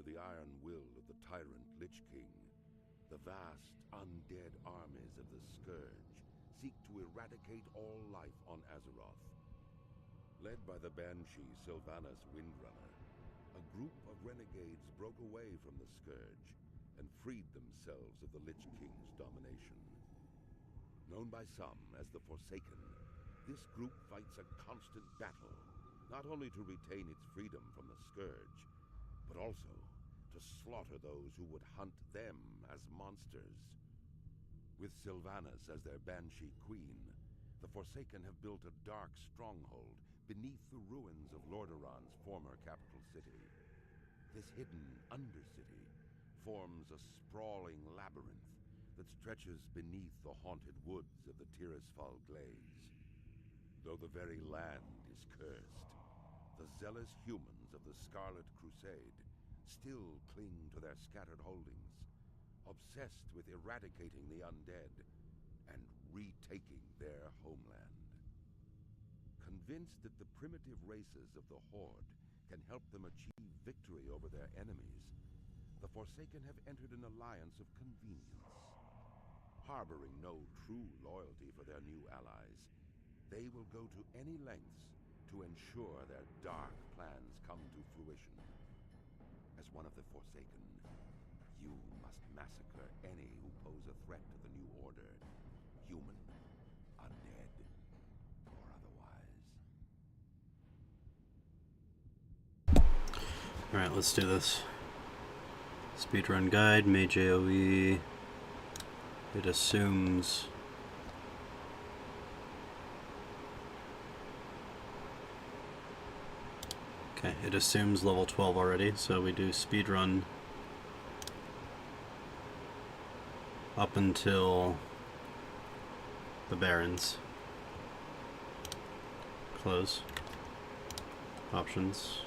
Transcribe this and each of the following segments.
the iron will of the tyrant Lich King, the vast undead armies of the Scourge seek to eradicate all life on Azeroth. Led by the Banshee Sylvanas Windrunner, a group of renegades broke away from the Scourge and freed themselves of the Lich King's domination. Known by some as the Forsaken, this group fights a constant battle, not only to retain its freedom from the Scourge, but also to slaughter those who would hunt them as monsters. With Sylvanas as their Banshee Queen, the Forsaken have built a dark stronghold beneath the ruins of Lordaeron's former capital city. This hidden Undercity forms a sprawling labyrinth that stretches beneath the haunted woods of the Tirisfal Glades. Though the very land is cursed, the zealous humans of the Scarlet Crusade still cling to their scattered holdings, obsessed with eradicating the undead and retaking their homeland. Convinced that the primitive races of the Horde can help them achieve victory over their enemies, the Forsaken have entered an alliance of convenience. Harboring no true loyalty for their new allies, they will go to any lengths to ensure their dark plans come to fruition. As one of the Forsaken, you must massacre any who pose a threat to the new order, human, undead, or otherwise. Alright, let's do this. Speedrun guide, Mage AoE. It assumes it assumes level 12 already, so we do speedrun up until the Barrens. Close. Options.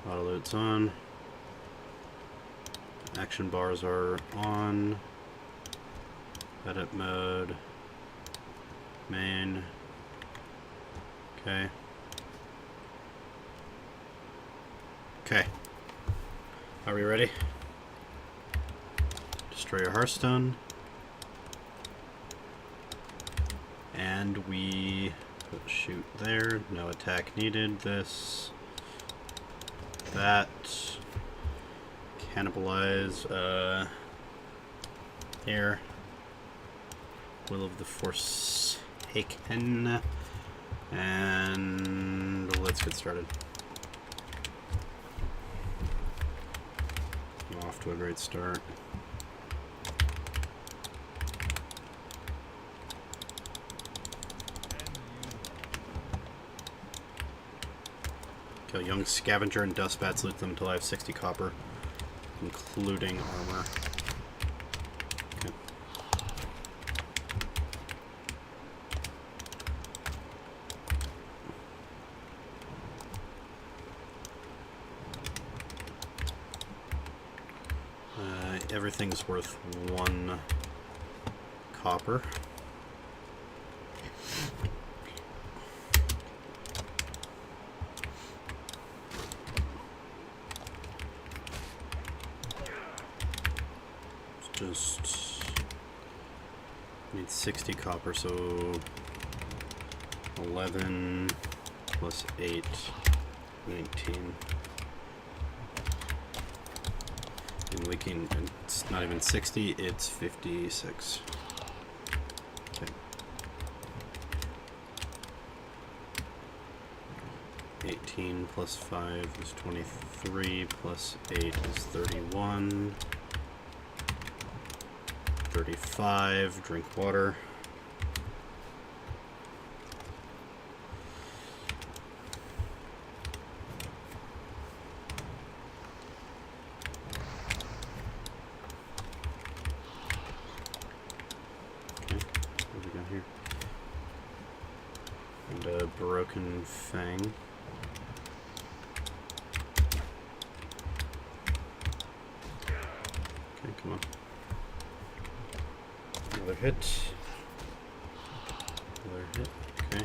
Auto loot's on. Action bars are on. Edit mode. Main. Okay. Okay. Are we ready? Destroy your Hearthstone. And we put shoot there. No attack needed. This. That. Cannibalize. Here. Will of the Forsaken. And let's get started. Off to a great start. Kill young scavenger and dust bats, loot them until I have 60 copper, including armor. Okay. Everything's worth 1 copper. Just need 60 copper, so 11 plus 8, 19. And we can, it's not even 60, it's 56. Okay. 18 plus 5 is 23, plus 8 is 31. 35, drink water. Broken Fang. Okay, come on. Another hit. Another hit. Okay.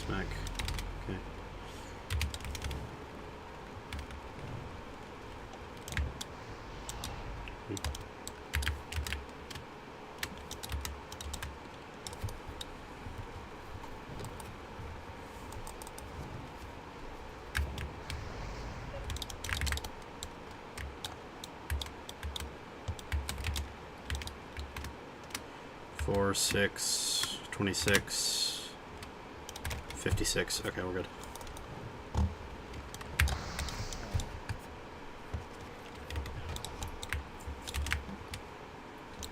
Smack. Okay. Four, 6, 26, 56. Okay, we're good.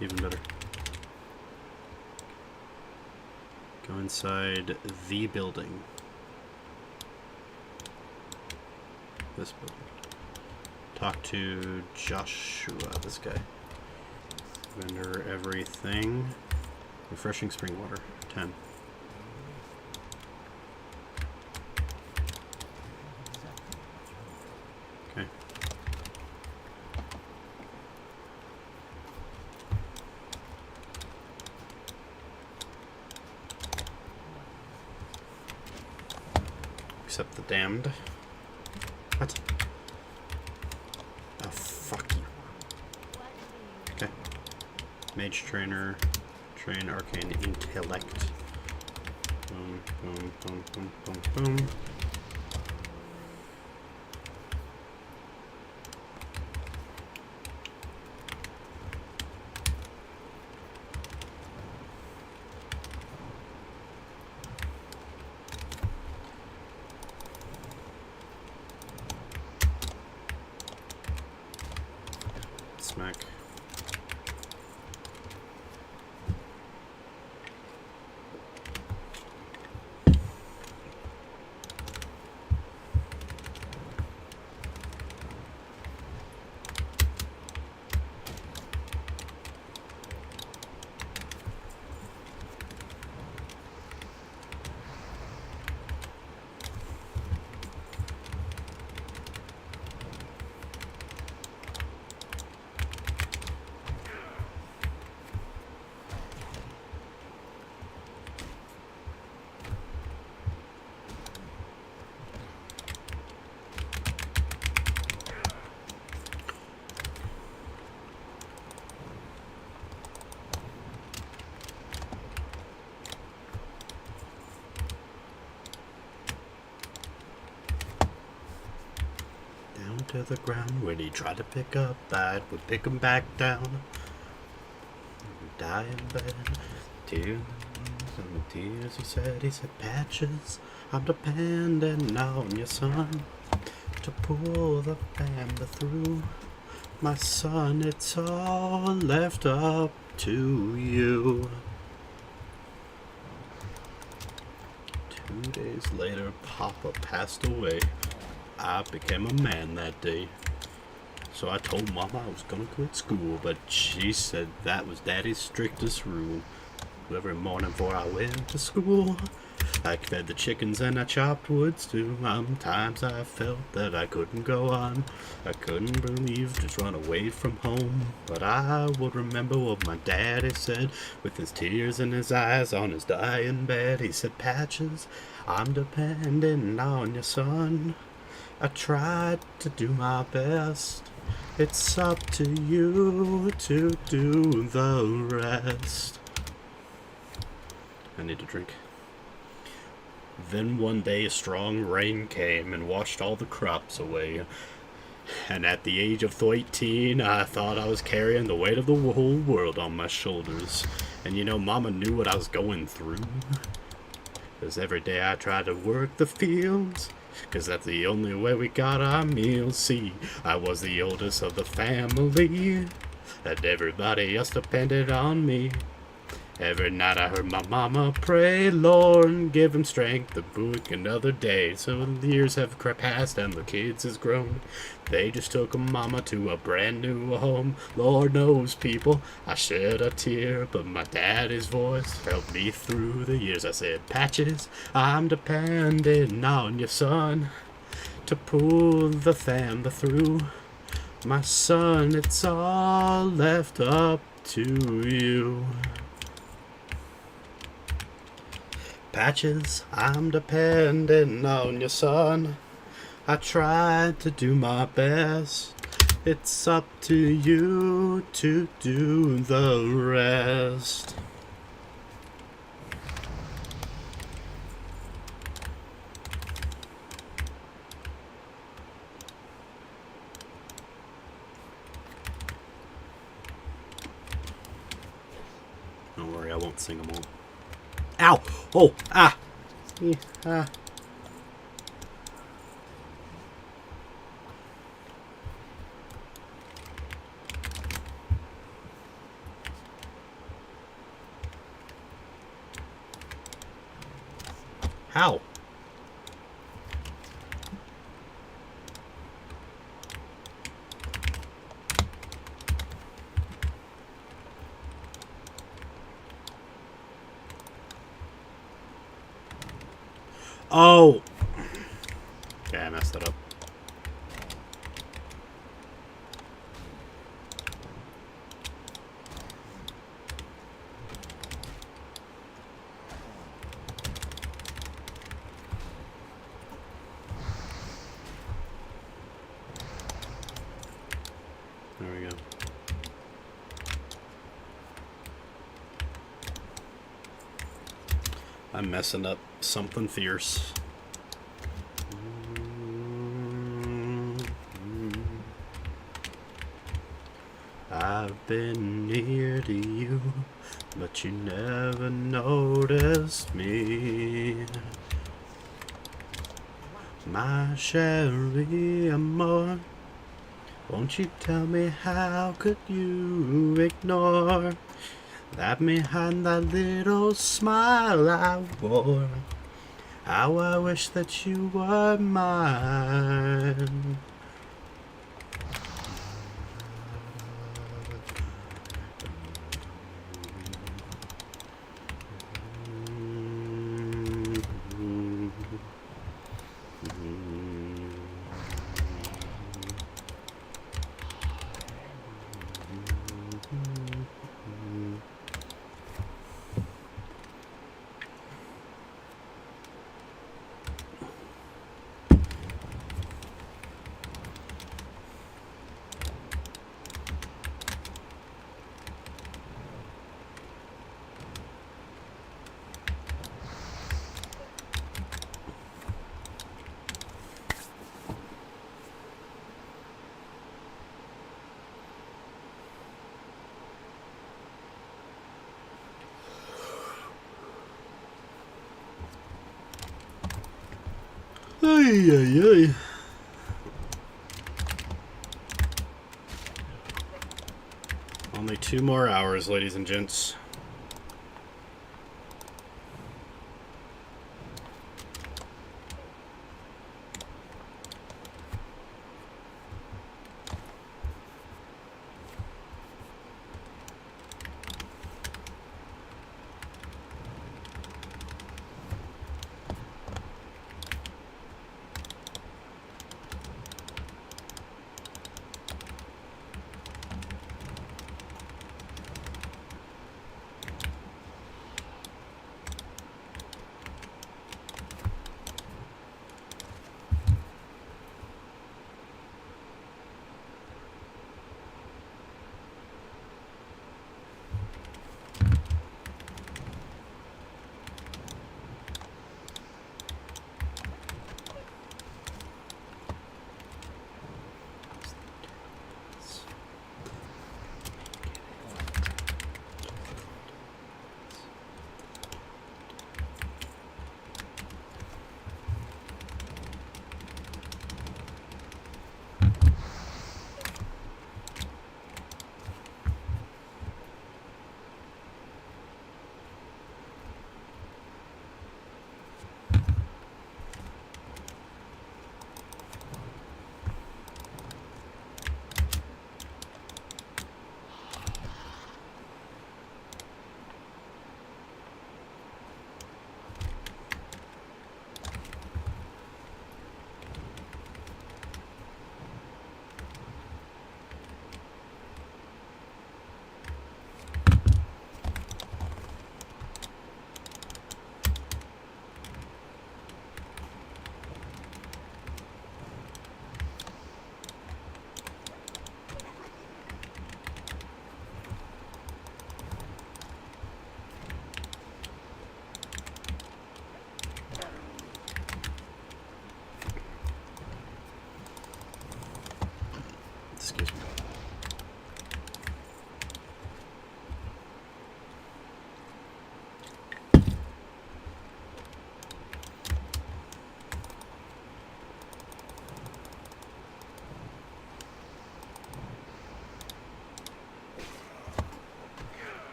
Even better. Go inside the building. This building. Talk to Joshua, this guy. Vendor everything. Refreshing spring water, 10. Okay. Accept the damned. What? Oh, fuck you. Okay. Mage trainer. Train arcane intellect. Boom, boom, boom, boom, boom, boom. Smack. To the ground when he tried to pick up, I would pick him back down. Die in bed, tears and the tears. He said, Patches, I'm depending on your son to pull the family through. My son, it's all left up to you. 2 days later, Papa passed away. I became a man that day. So I told Mama I was gonna quit school, but she said that was Daddy's strictest rule. Every morning before I went to school, I fed the chickens and I chopped wood too. Sometimes I felt that I couldn't go on. I couldn't believe just run away from home. But I would remember what my daddy said with his tears in his eyes on his dying bed. He said, Patches, I'm depending on your son. I tried to do my best. It's up to you to do the rest. I need a drink. Then one day a strong rain came and washed all the crops away. And at the age of 13, I thought I was carrying the weight of the whole world on my shoulders. And you know, Mama knew what I was going through. 'Cause every day I tried to work the fields. 'Cause that's the only way we got our meals. See, I was the oldest of the family, and everybody else depended on me. Every night I heard my mama pray, Lord, give him strength to work another day. So the years have passed and the kids has grown. They just took mama to a brand new home. Lord knows, people, I shed a tear, but my daddy's voice helped me through the years. I said, Patches, I'm depending on your son to pull the family through. My son, it's all left up to you. Patches, I'm depending on your son. I tried to do my best. It's up to you to do the rest. Don't worry, I won't sing them all. Ow! Oh! Ah! Ah. How? Oh! Yeah, I messed that up. There we go. I'm messing up something fierce. I've been near to you, but you never noticed me. My Sherry amor, won't you tell me how could you ignore that behind that little smile I wore? How I wish that you were mine. Ay, ay, ay. Only 2 more hours, ladies and gents.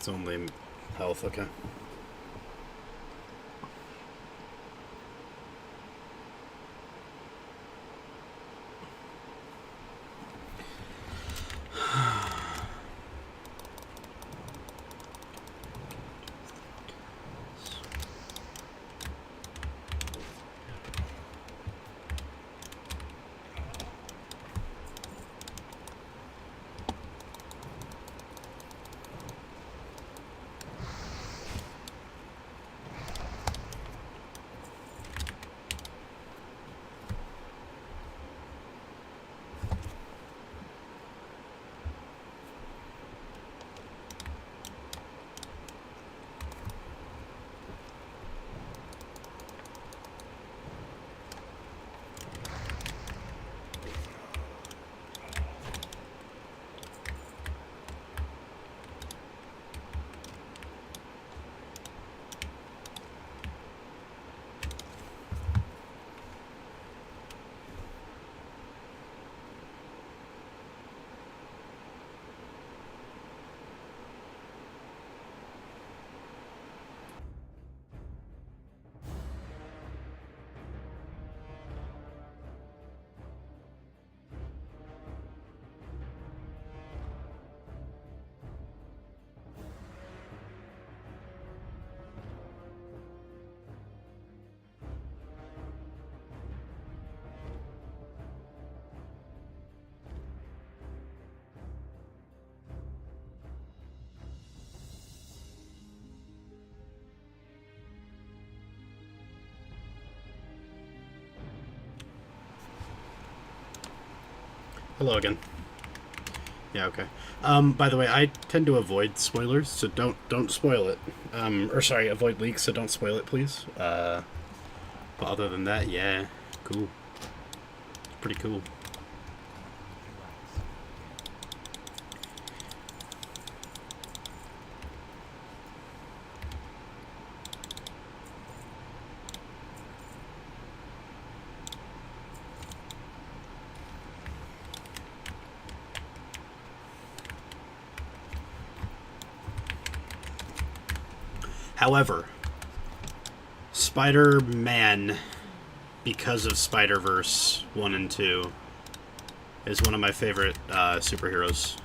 It's only health, okay. Hello again. Yeah, okay. By the way, I tend to avoid spoilers, so don't spoil it. Or sorry, avoid leaks, so don't spoil it, please. But other than that, yeah, cool. It's pretty cool. However, Spider-Man, because of Spider-Verse 1 and 2, is one of my favorite superheroes.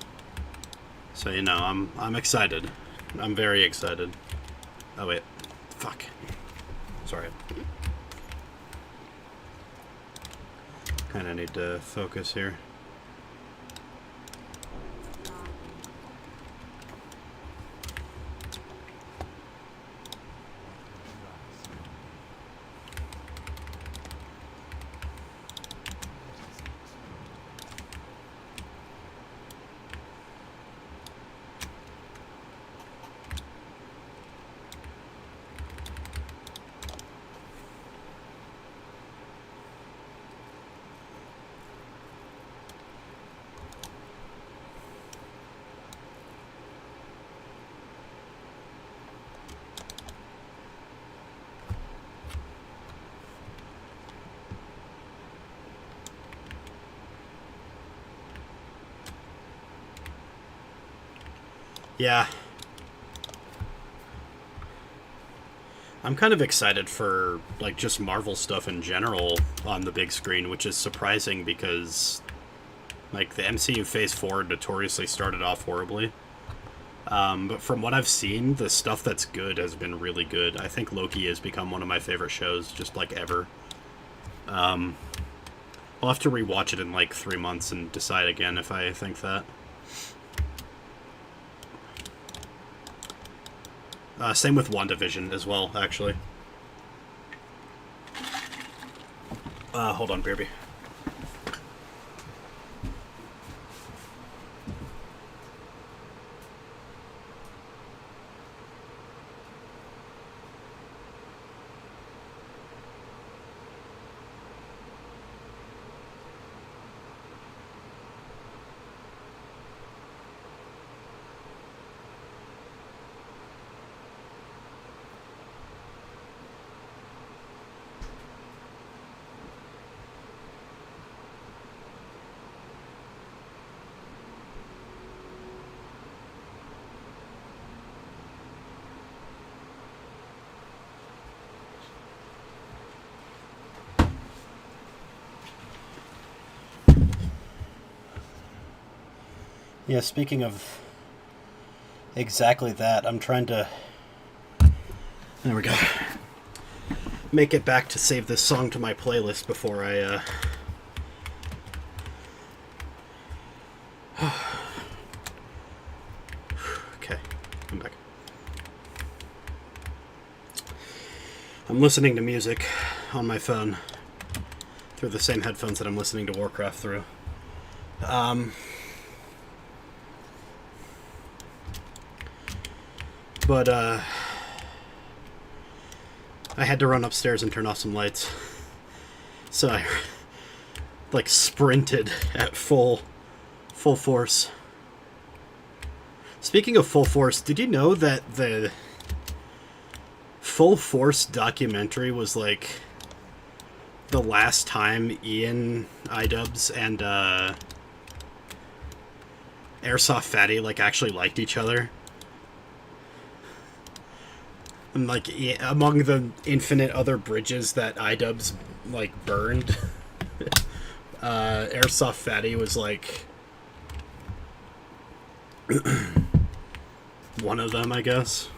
So, you know, I'm excited. I'm very excited. Oh, wait. Fuck. Sorry. Kinda need to focus here. Yeah. I'm kind of excited for, like, just Marvel stuff in general on the big screen, which is surprising because, like, the MCU Phase 4 notoriously started off horribly. But from what I've seen, the stuff that's good has been really good. I think Loki has become one of my favorite shows, just, like, ever. I'll have to rewatch it in, like, 3 months and decide again if I think that. Same with WandaVision as well, actually. Hold on, Beerby. Yeah, speaking of exactly that, I'm trying to... There we go. Make it back to save this song to my playlist before I, Okay, I'm back. I'm listening to music on my phone through the same headphones that I'm listening to Warcraft through. But I had to run upstairs and turn off some lights. So I, like, sprinted at full force. Speaking of full force, did you know that the Full Force documentary was, like, the last time Ian iDubbbz and Airsoft Fatty, like, actually liked each other? And, like, among the infinite other bridges that iDubbbz, like, burned, Airsoft Fatty was, like, one of them, I guess.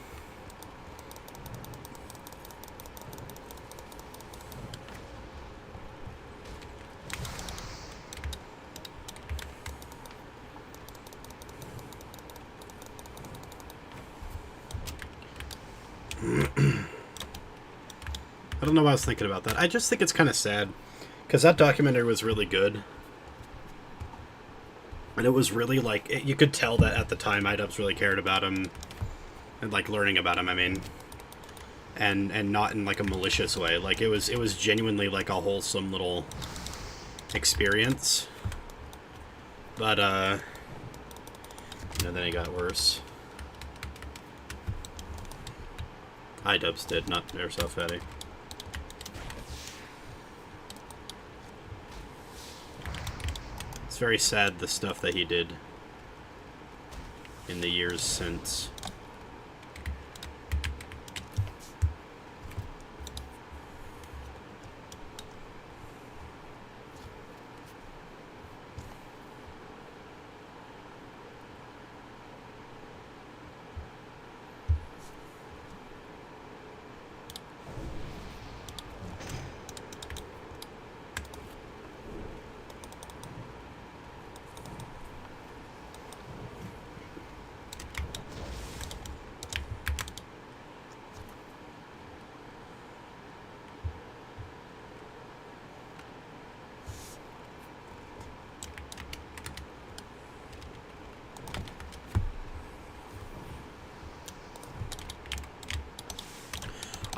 I don't know why I was thinking about that. I just think it's kind of sad, because that documentary was really good. And it was really, like, you could tell that at the time iDubbbz really cared about him, and, like, learning about him, I mean. And not in, like, a malicious way. Like, it was genuinely, like, a wholesome little experience. But, you know, then it got worse. iDubbbz did, not Airsoft Fatty. It's very sad, the stuff that he did in the years since.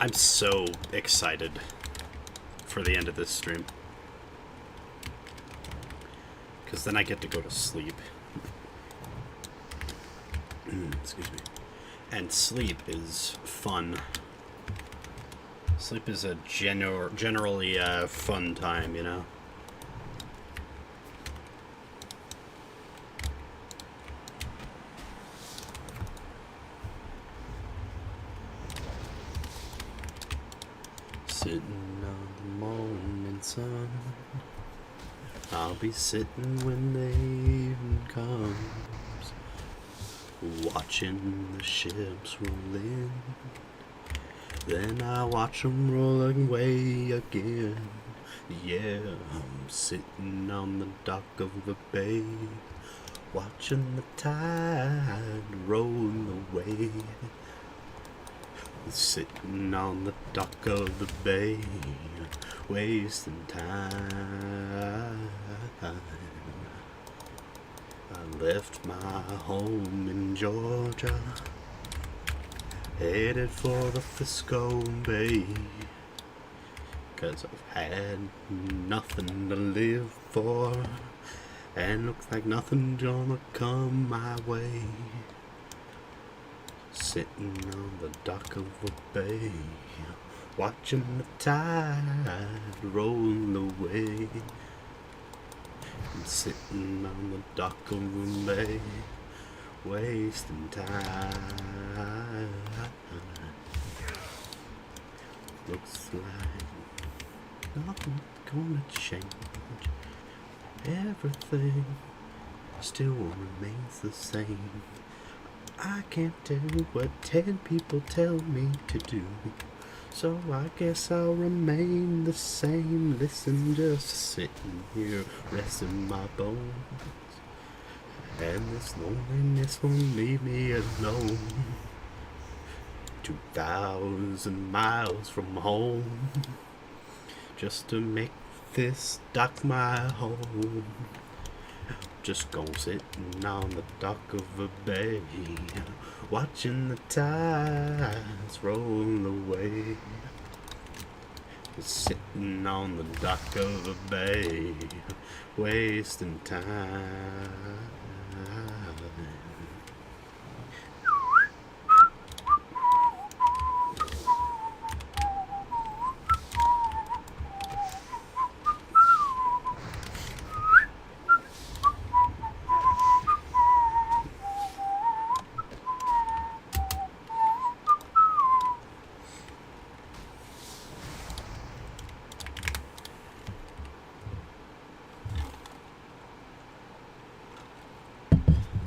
I'm so excited for the end of this stream, because then I get to go to sleep. Excuse me. And sleep is fun. Sleep is a generally fun time, you know? Sitting on the morning sun, I'll be sitting when the evening comes, watching the ships roll in. Then I watch them roll away again. Yeah, I'm sitting on the dock of the bay, watching the tide roll away. Sitting on the dock of the bay, wasting time. I left my home in Georgia, headed for the Frisco Bay, 'cause I've had nothing to live for, and looks like nothing's gonna come my way. Sitting on the dock of a bay, watching the tide roll away. I'm sitting on the dock of a bay, wasting time. Looks like nothing's gonna change everything still remains the same. I can't do what 10 people tell me to do, so I guess I'll remain the same. Listen, just sitting here, resting my bones, and this loneliness won't leave me alone. 2,000 miles from home, just to make this dock my home. Just gonna sitting on the dock of a bay, watching the tides roll away. Sitting on the dock of a bay, wasting time.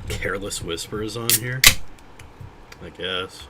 Careless Whispers on here, I guess.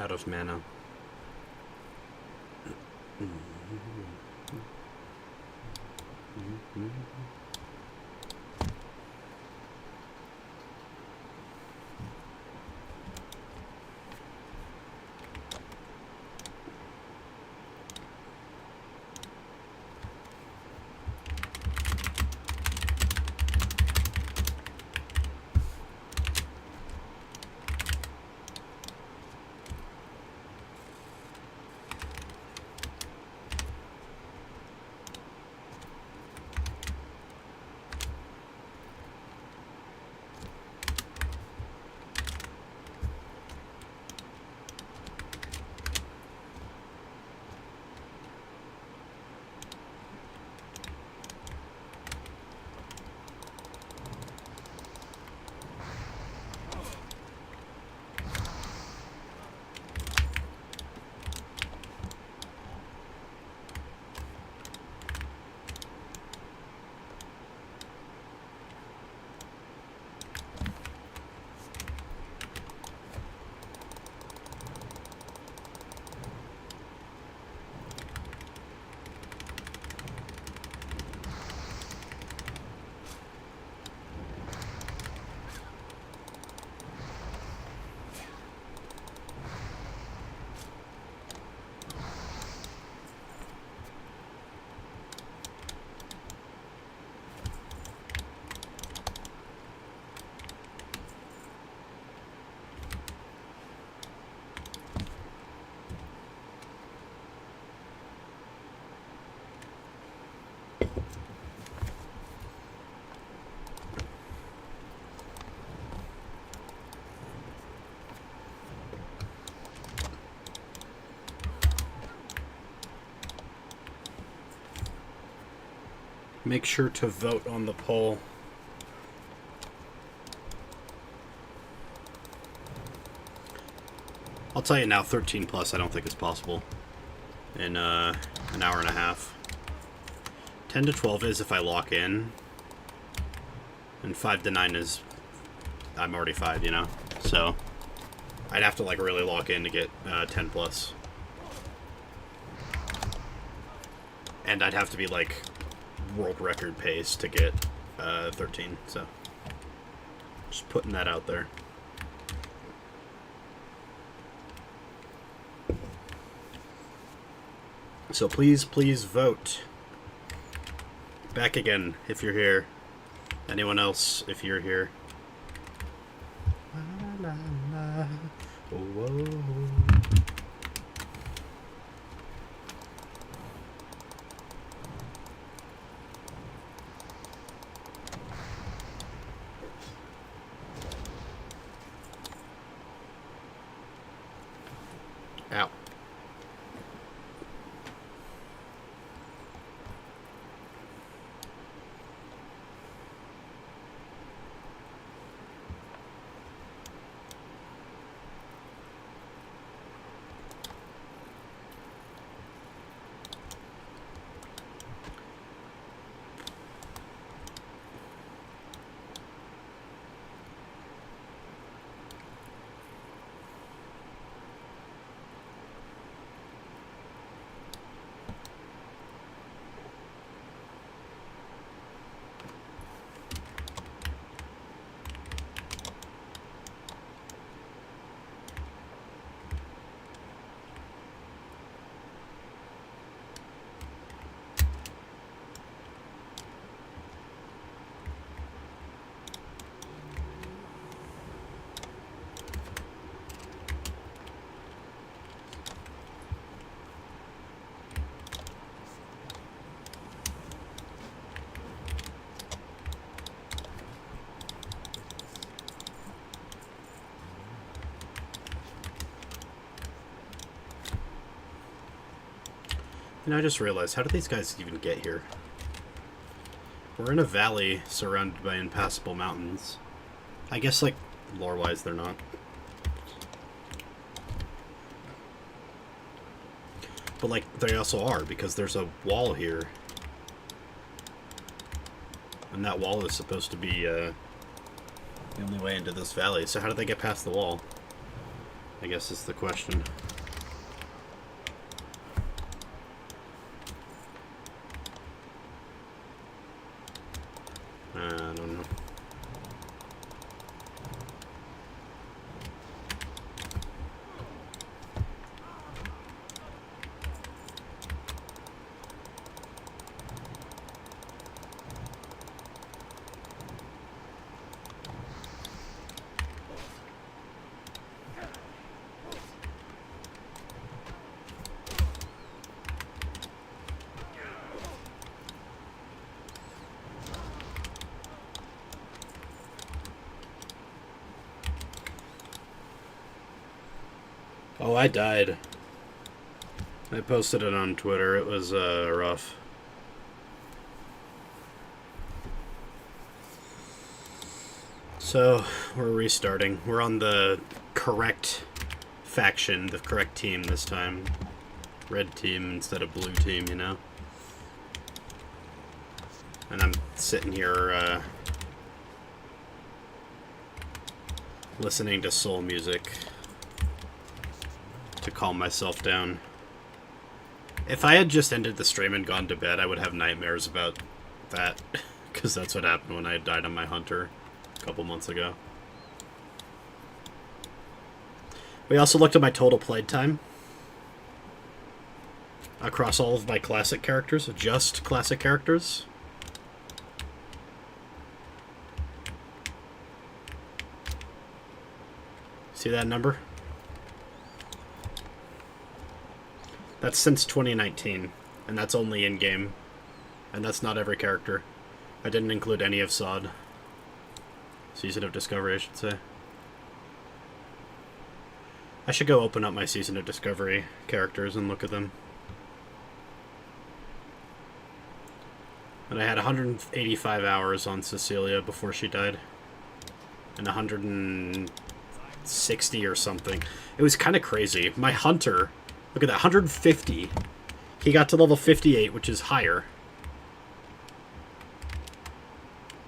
out of mana. Make sure to vote on the poll. I'll tell you now, 13 plus I don't think is possible in an hour and a half. 10 to 12 is if I lock in. And 5 to 9 is... I'm already 5, you know? So, I'd have to, like, really lock in to get 10 plus. And I'd have to be, like, world record pace to get 13, so... Just putting that out there. So please, please vote. Back again, if you're here. Anyone else, if you're here. La, la, la. Whoa. Ow. And I just realized, how did these guys even get here? We're in a valley surrounded by impassable mountains. I guess, like, lore-wise, they're not. But, like, they also are, because there's a wall here. And that wall is supposed to be, the only way into this valley. So how did they get past the wall? I guess is the question. I don't know. Oh, I died. I posted it on Twitter. It was rough. So, we're restarting. We're on the correct faction, the correct team this time. Red team instead of blue team, you know? And I'm sitting here, listening to soul music to calm myself down. If I had just ended the stream and gone to bed, I would have nightmares about that, because that's what happened when I died on my hunter a couple months ago. We also looked at my total played time across all of my classic characters, just classic characters. See that number? That's since 2019, and that's only in-game. And that's not every character. I didn't include any of SOD. Season of Discovery, I should say. I should go open up my Season of Discovery characters and look at them. And I had 185 hours on Cecilîa before she died. And 160 or something. It was kind of crazy. My hunter... Look at that, 150. He got to level 58, which is higher,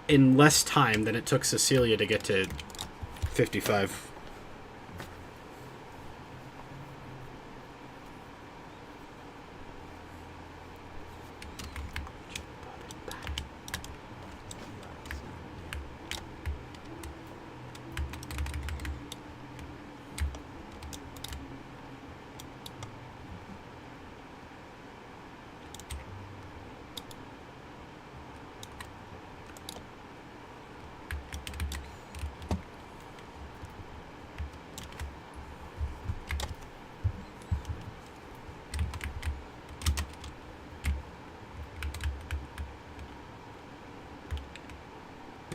in less time than it took Cecilîa to get to 55.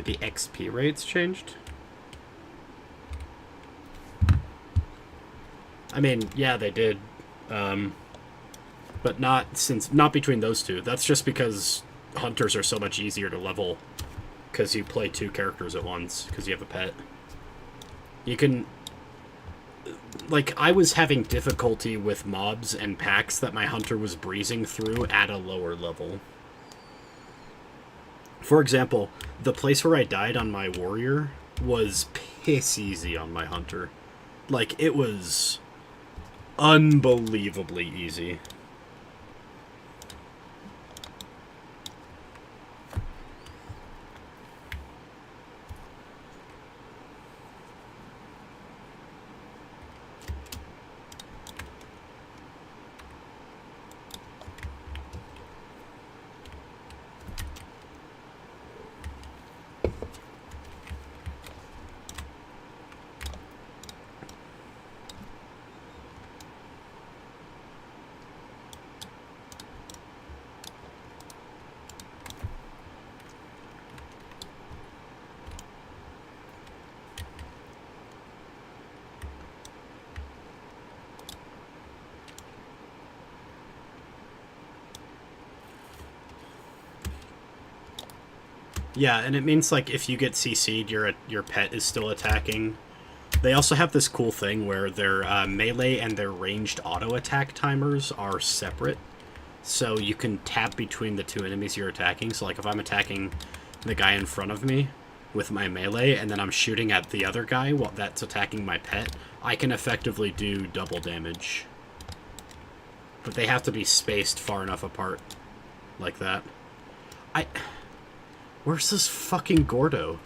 The XP rates changed? I mean, yeah, they did. But not between those two. That's just because hunters are so much easier to level because you play two characters at once because you have a pet. You can... Like, I was having difficulty with mobs and packs that my hunter was breezing through at a lower level. For example, the place where I died on my warrior was piss easy on my hunter. Like, it was unbelievably easy. Yeah, and it means, like, if you get CC'd, your pet is still attacking. They also have this cool thing where their melee and their ranged auto-attack timers are separate. So you can tap between the two enemies you're attacking. So, like, if I'm attacking the guy in front of me, with my melee, and then I'm shooting at the other guy while that's attacking my pet, I can effectively do double damage. But they have to be spaced far enough apart. Like that. Where's this fucking Gordo?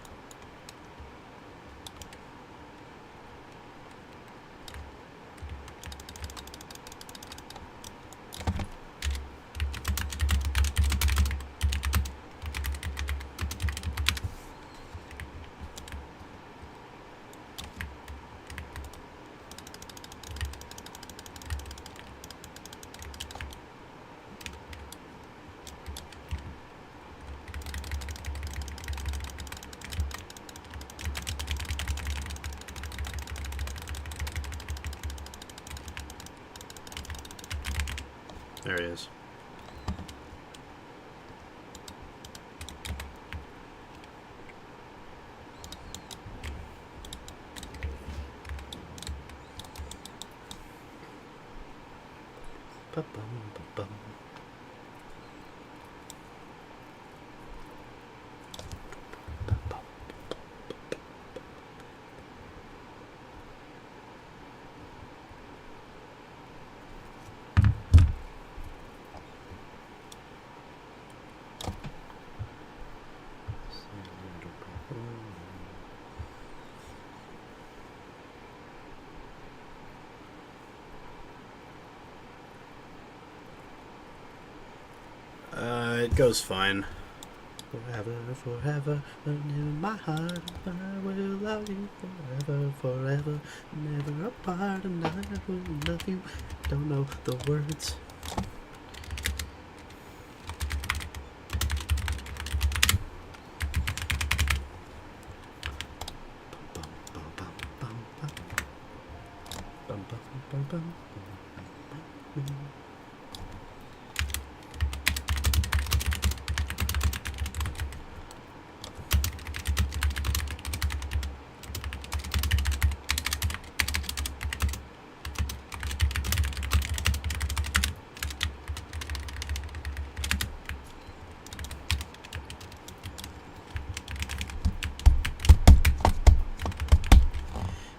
There he is. Ba-bum. It goes fine. Forever, forever, in my heart, I will love you forever, forever, never apart, and I will love you. Don't know the words.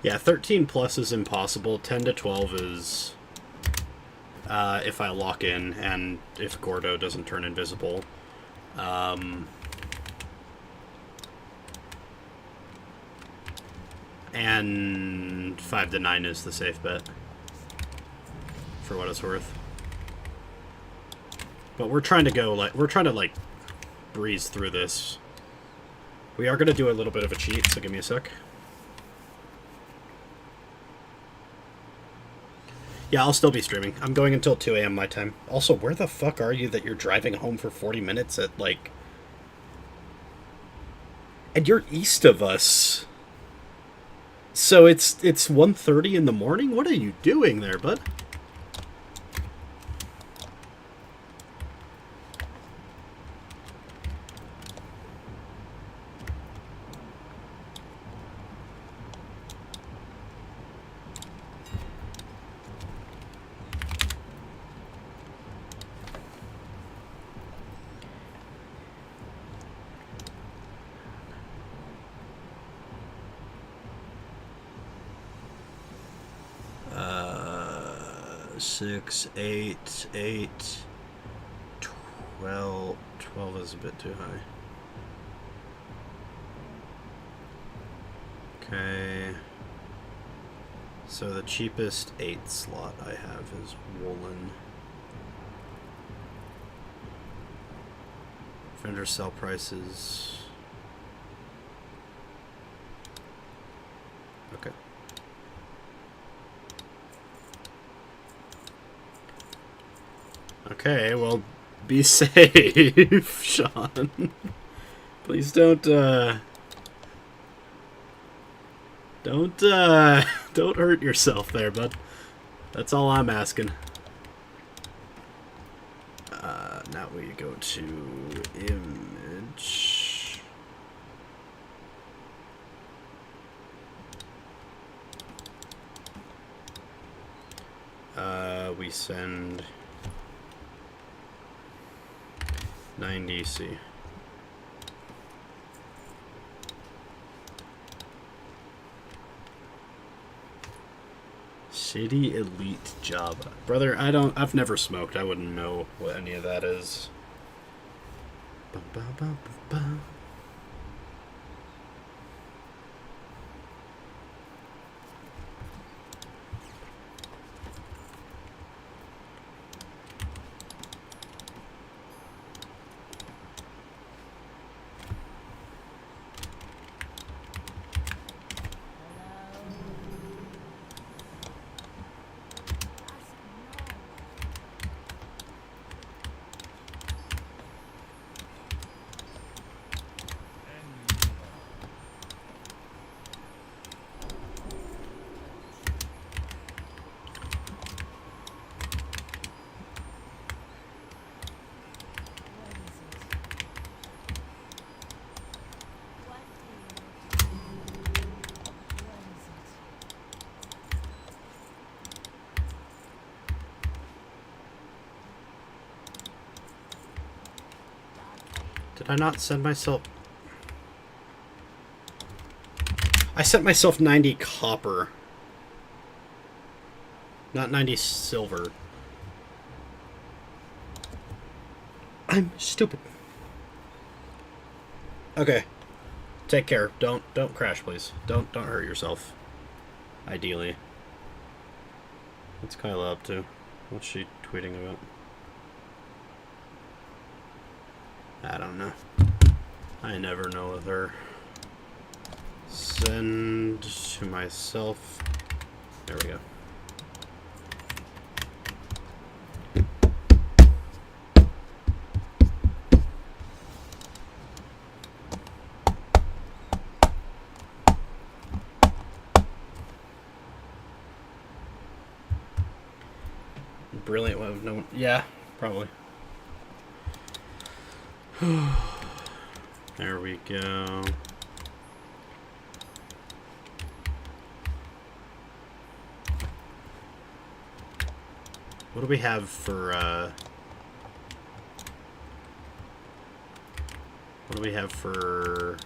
Yeah, 13 plus is impossible. 10 to 12 is if I lock in and if Gordo doesn't turn invisible. And 5 to 9 is the safe bet, for what it's worth. But we're trying to breeze through this. We are going to do a little bit of a cheat, so give me a sec. Yeah, I'll still be streaming. I'm going until 2 a.m. my time. Also, where the fuck are you that you're driving home for 40 minutes at, like... And you're east of us. So it's 1:30 in the morning? What are you doing there, bud? Six, 8, 8, 12. 12 is a bit too high. Okay. So the cheapest 8 slot I have is woolen. Vendor sell prices. Okay. Okay, well, be safe, Sean. Please don't hurt yourself there, bud. That's all I'm asking. Now we go to image. We send 9DC. City Elite Java. Brother, I've never smoked. I wouldn't know what any of that is. Bum, bum, bum, bum, bum. Did I not send myself... I sent myself 90 copper. Not 90 silver. I'm stupid. Okay. Take care. Don't crash, please. Don't hurt yourself. Ideally. What's Kyla up to? What's she tweeting about? I don't know. I never know with her. Send to myself. There we go. Brilliant. Well, no, yeah, probably. There we go. What do we have for, what do we have for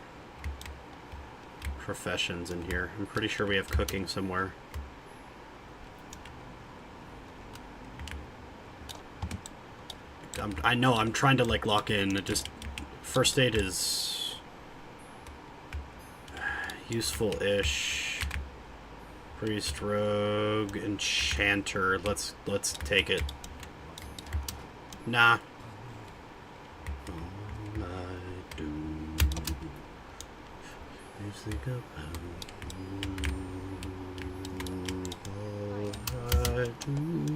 professions in here? I'm pretty sure we have cooking somewhere. I know, I'm trying to, like, lock in. It just... First aid is... useful-ish. Priest, rogue, enchanter. Let's take it. Nah. All I do is think about you. All I do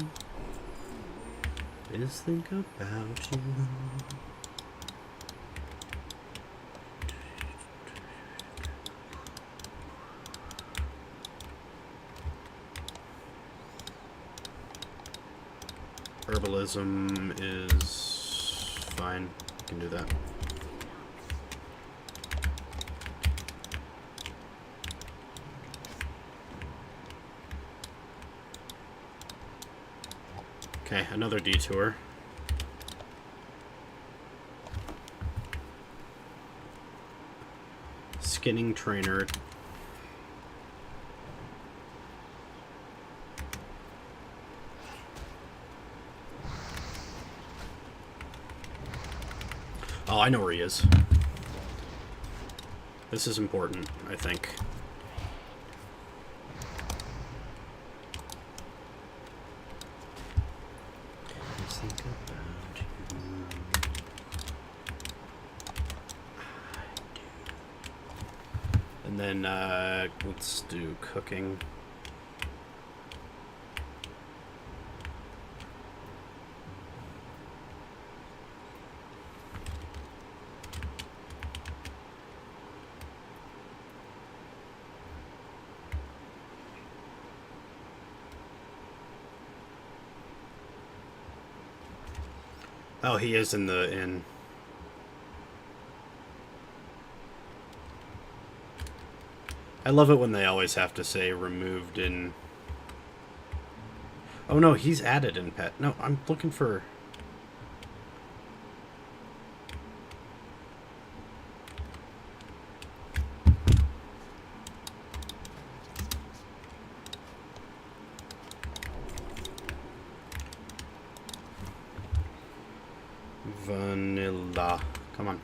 is think about you. Herbalism is fine. I can do that. Okay, another detour. Skinning trainer. Oh, I know where he is. This is important, I think. Let's think about you. And then, let's do cooking. Oh, he is in the inn. I love it when they always have to say removed in... Oh no, he's added in pet. No, I'm looking for... vanilla. Come on.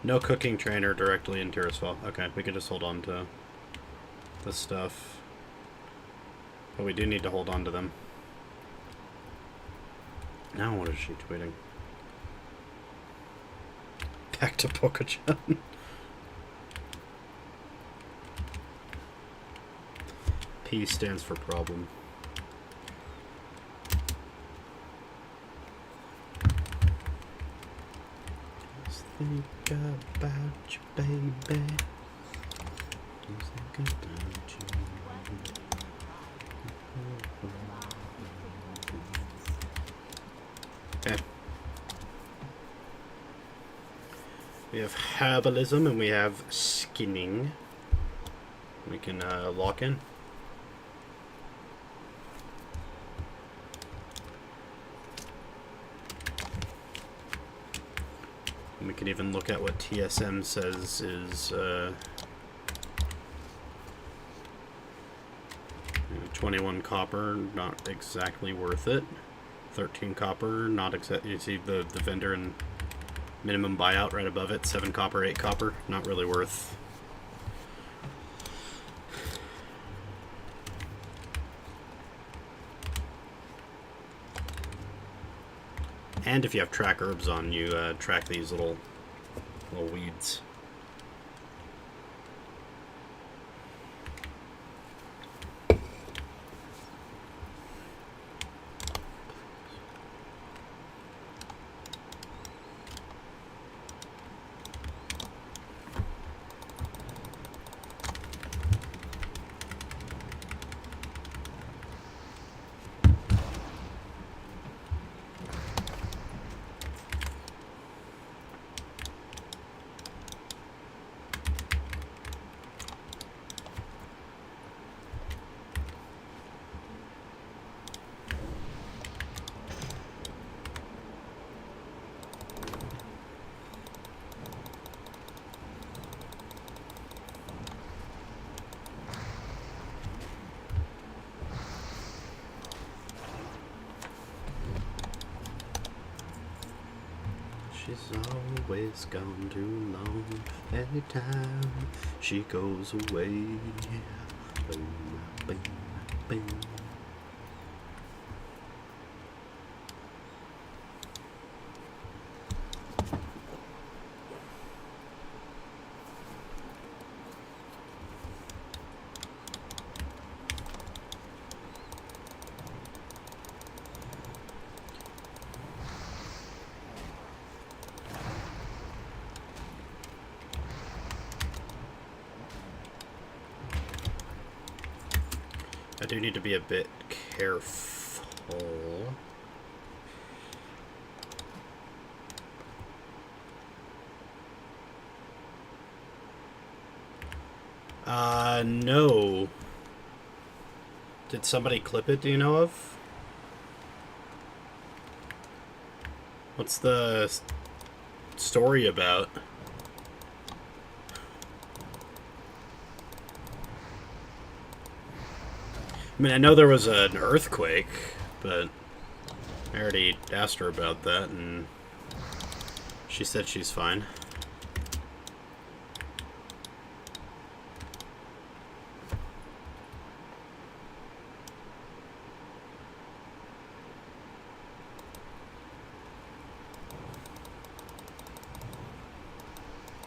No cooking trainer directly in Tirisfal. Okay, we can just hold on to this stuff. But we do need to hold on to them. Now what is she tweeting? Back to Pokochan. P stands for problem. Just think about you, baby. Just think about you. Okay. We have herbalism and we have skinning. We can lock in. And we can even look at what TSM says is 21 copper, not exactly worth it. 13 copper, not exactly. You see the vendor and minimum buyout right above it. 7 copper, 8 copper, not really worth. And if you have track herbs on, you track these little weeds. She's always gone too long. Every time she goes away. Boom, boom, boom. I do need to be a bit careful. No. Did somebody clip it, do you know of? What's the story about? I mean, I know there was an earthquake, but I already asked her about that, and she said she's fine.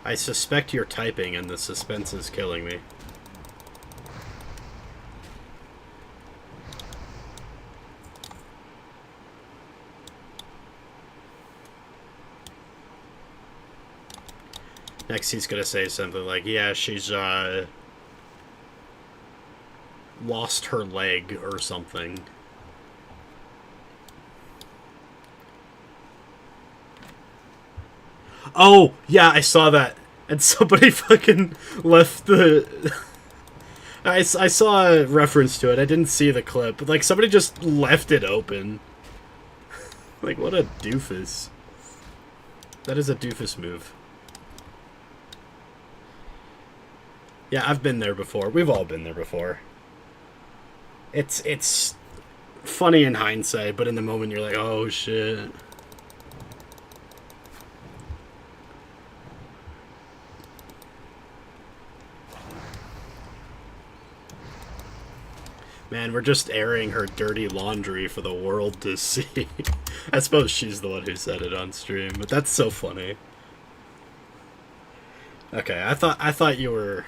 I suspect you're typing, and the suspense is killing me. Next he's gonna say something like, yeah, she's lost her leg or something. Oh, yeah, I saw that. And somebody fucking left the... I saw a reference to it. I didn't see the clip. But, like, somebody just left it open. Like, what a doofus. That is a doofus move. Yeah, I've been there before. We've all been there before. It's funny in hindsight, but in the moment you're like, oh shit. Man, we're just airing her dirty laundry for the world to see. I suppose she's the one who said it on stream, but that's so funny. Okay, I thought you were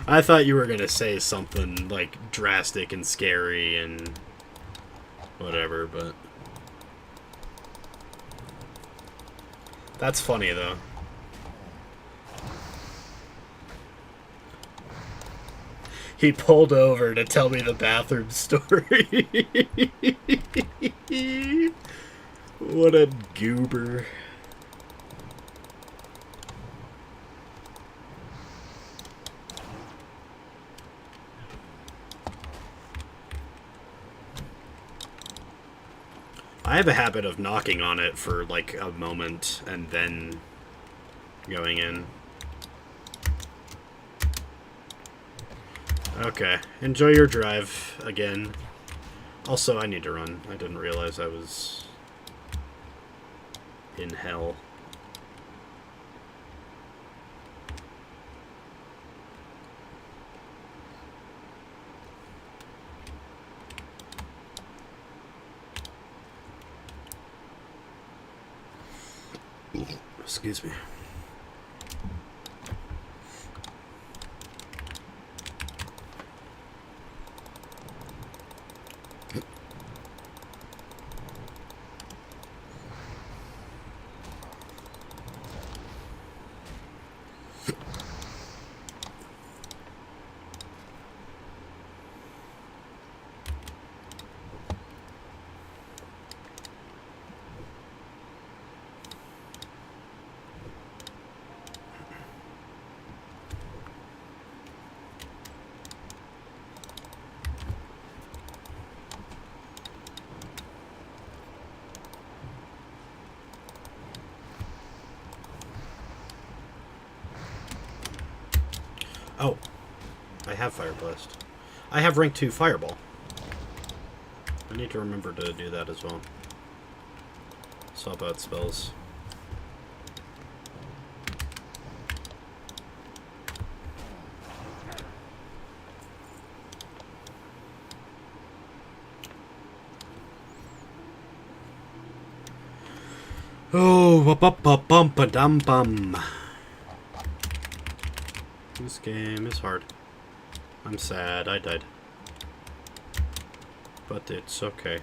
gonna say something like drastic and scary and whatever, but that's funny though. He pulled over to tell me the bathroom story. What a goober. I have a habit of knocking on it for like a moment and then going in. Okay, enjoy your drive again. Also, I need to run. I didn't realize I was in hell. Excuse me. Oh, I have Fire Blast. I have rank 2 Fireball. I need to remember to do that as well. Swap out spells. Oh, bum. This game is hard. I'm sad I died. But it's okay.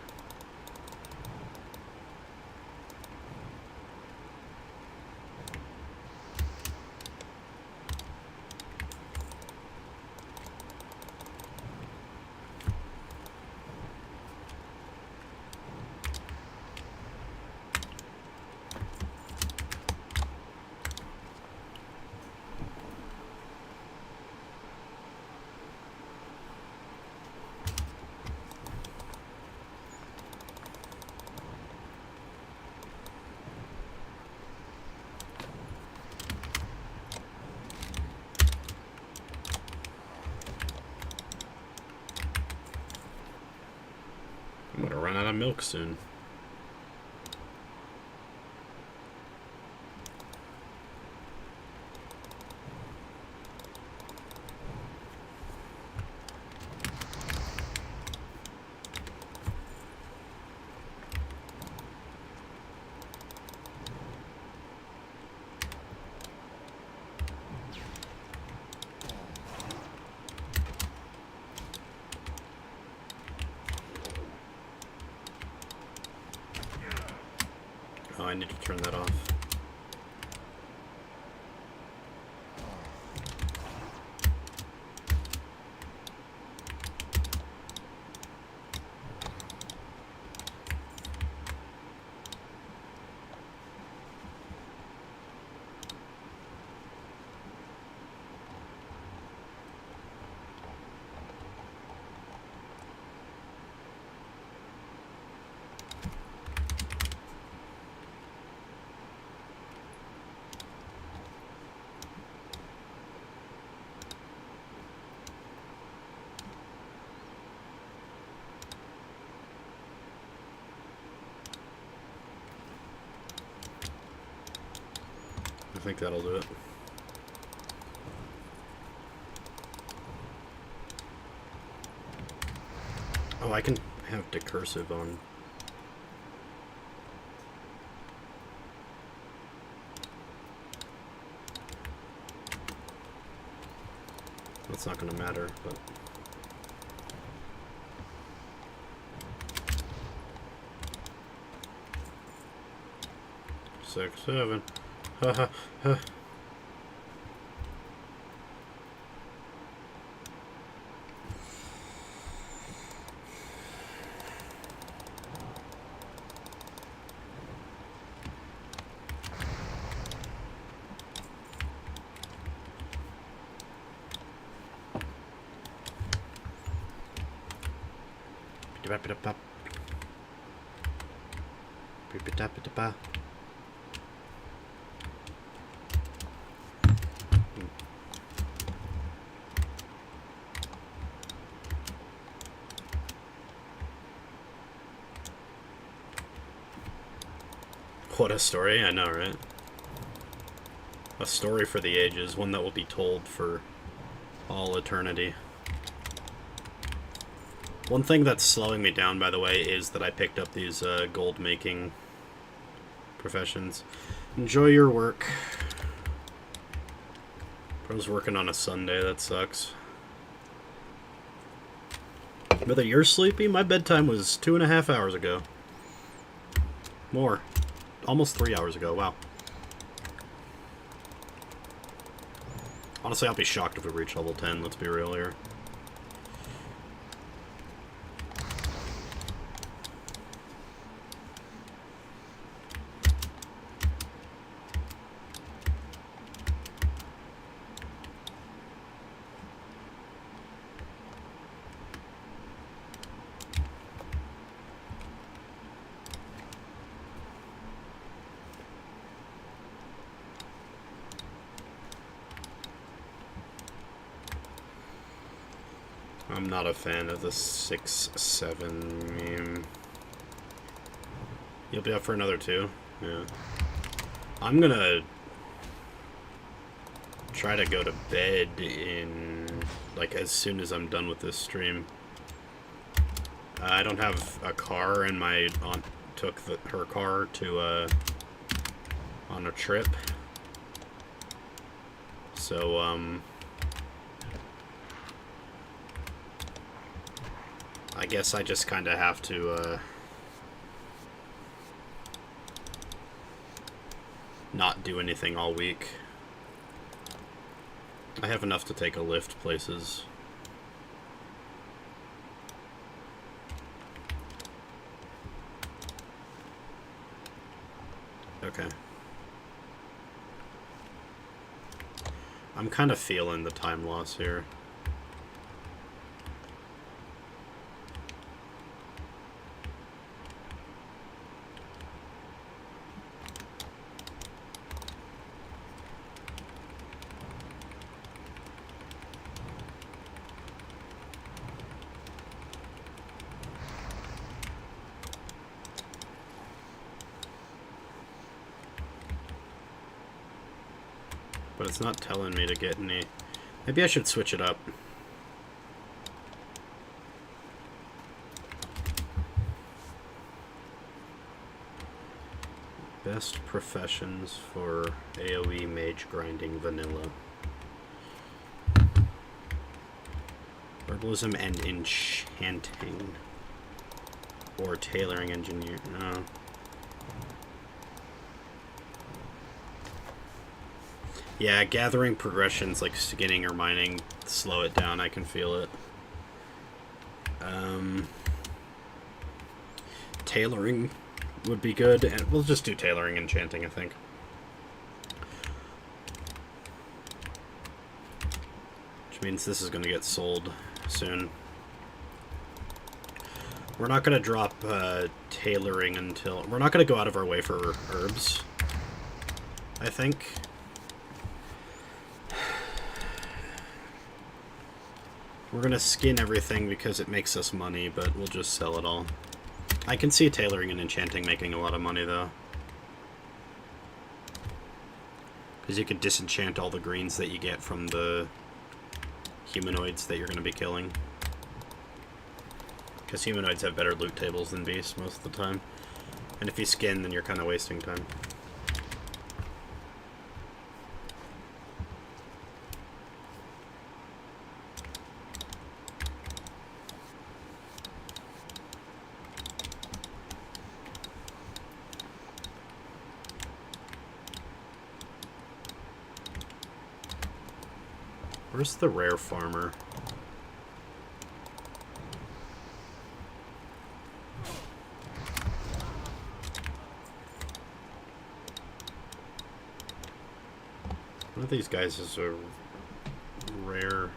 I'm gonna run out of milk soon. Oh, I need to turn that off. think that'll do it. Oh, I can have decursive on. That's not going to matter, but... Six, seven. Ha ha ha. What a story, I know, right? A story for the ages, one that will be told for all eternity. One thing that's slowing me down, by the way, is that I picked up these gold making professions. Enjoy your work. Bro's working on a Sunday, that sucks. Whether you're sleepy, my bedtime was 2.5 hours ago. More. Almost 3 hours ago, wow. Honestly, I'll be shocked if we reach level 10, let's be real here. I'm not a fan of the 6-7 meme. You'll be up for another 2? Yeah. I'm gonna try to go to bed in, like, as soon as I'm done with this stream. I don't have a car, and my aunt took her car to, on a trip. So, I guess I just kind of have to, not do anything all week. I have enough to take a lift places. Okay. I'm kind of feeling the time loss here. But it's not telling me to get any... Maybe I should switch it up. Best professions for AoE mage grinding vanilla. Herbalism and enchanting. Or tailoring engineer. No. Yeah, gathering progressions like skinning or mining slow it down. I can feel it. Tailoring would be good, and we'll just do tailoring and enchanting, I think. Which means this is going to get sold soon. We're not going to drop tailoring until... We're not going to go out of our way for herbs, I think. We're gonna skin everything because it makes us money, but we'll just sell it all. I can see tailoring and enchanting making a lot of money, though. Because you can disenchant all the greens that you get from the humanoids that you're going to be killing. Because humanoids have better loot tables than beasts most of the time. And if you skin, then you're kind of wasting time. Where's the rare farmer? One of these guys is a rare...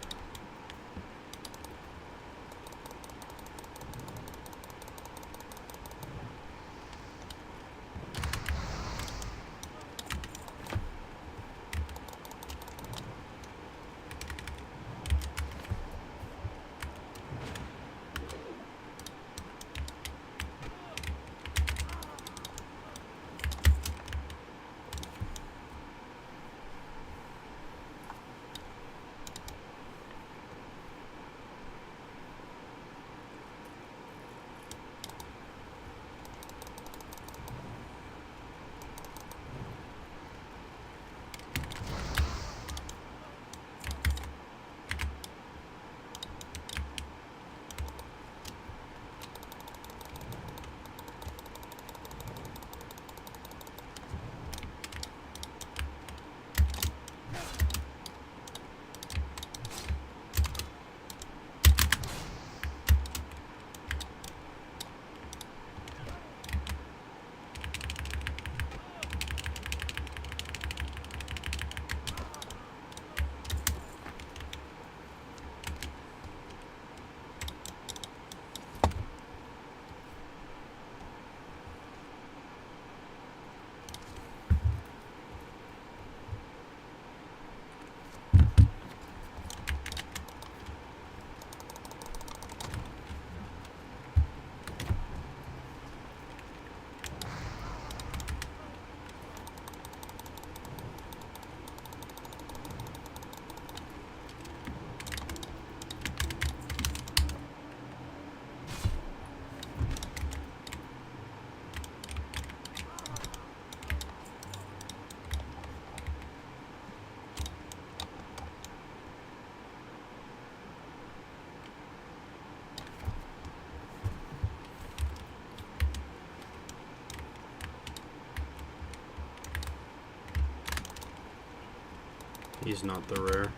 He's not the rare.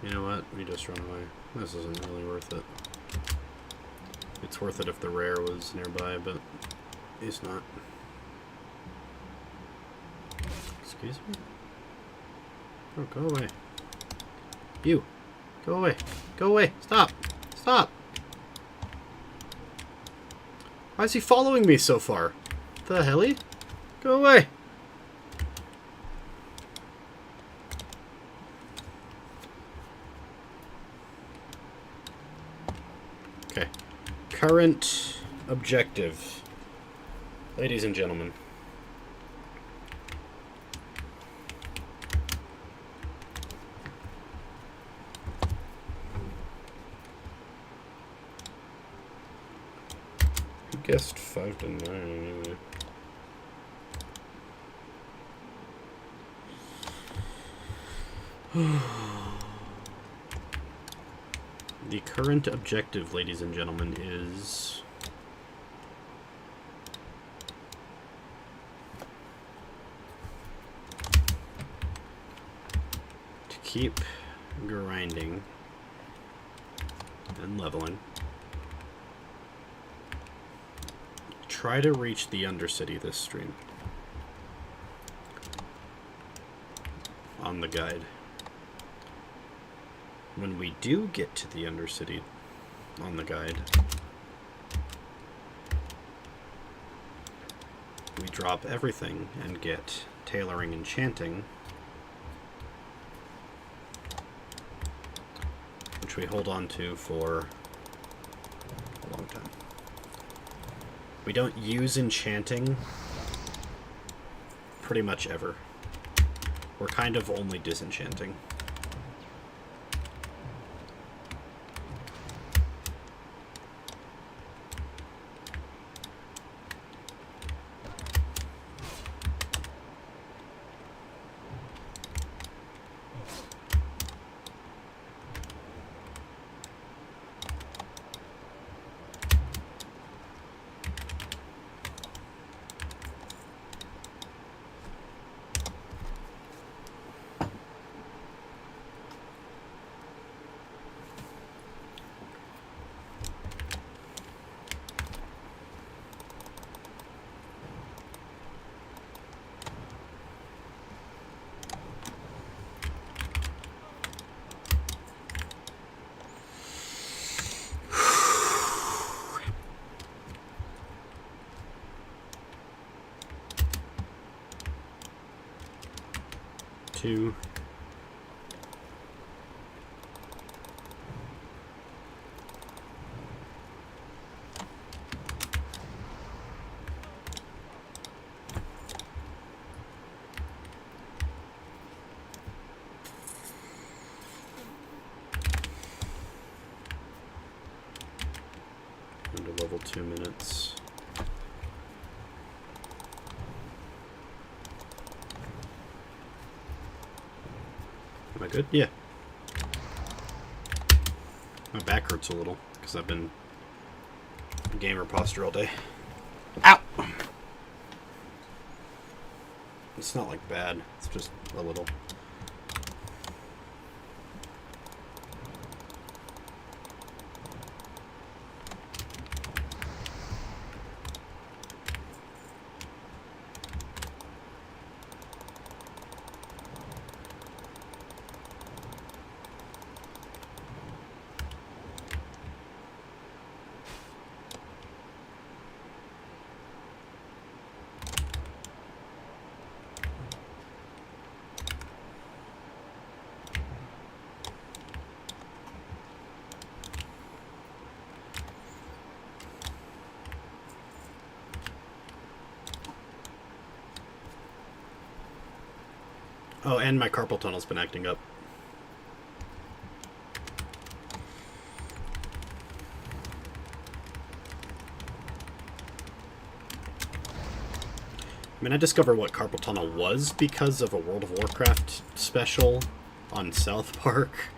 You know what? We just run away. This isn't really worth it. It's worth it if the rare was nearby, but he's not. Excuse me? Oh, go away. You! Go away! Go away! Stop! Stop! Why is he following me so far? The helly? Go away! Okay. Current objective. Ladies and gentlemen. Who guessed 5 to 9 anyway? The current objective, ladies and gentlemen, is to keep grinding and leveling. Try to reach the Undercity this stream on the guide. When we do get to the Undercity on the guide, we drop everything and get tailoring and chanting, which we hold on to for a long time. We don't use enchanting pretty much ever. We're kind of only disenchanting. Two. Under level 2 minutes. Am I good? Yeah. My back hurts a little because I've been gamer posture all day. Ow! It's not like bad, it's just a little. Oh, and my carpal tunnel's been acting up. I mean, I discovered what carpal tunnel was because of a World of Warcraft special on South Park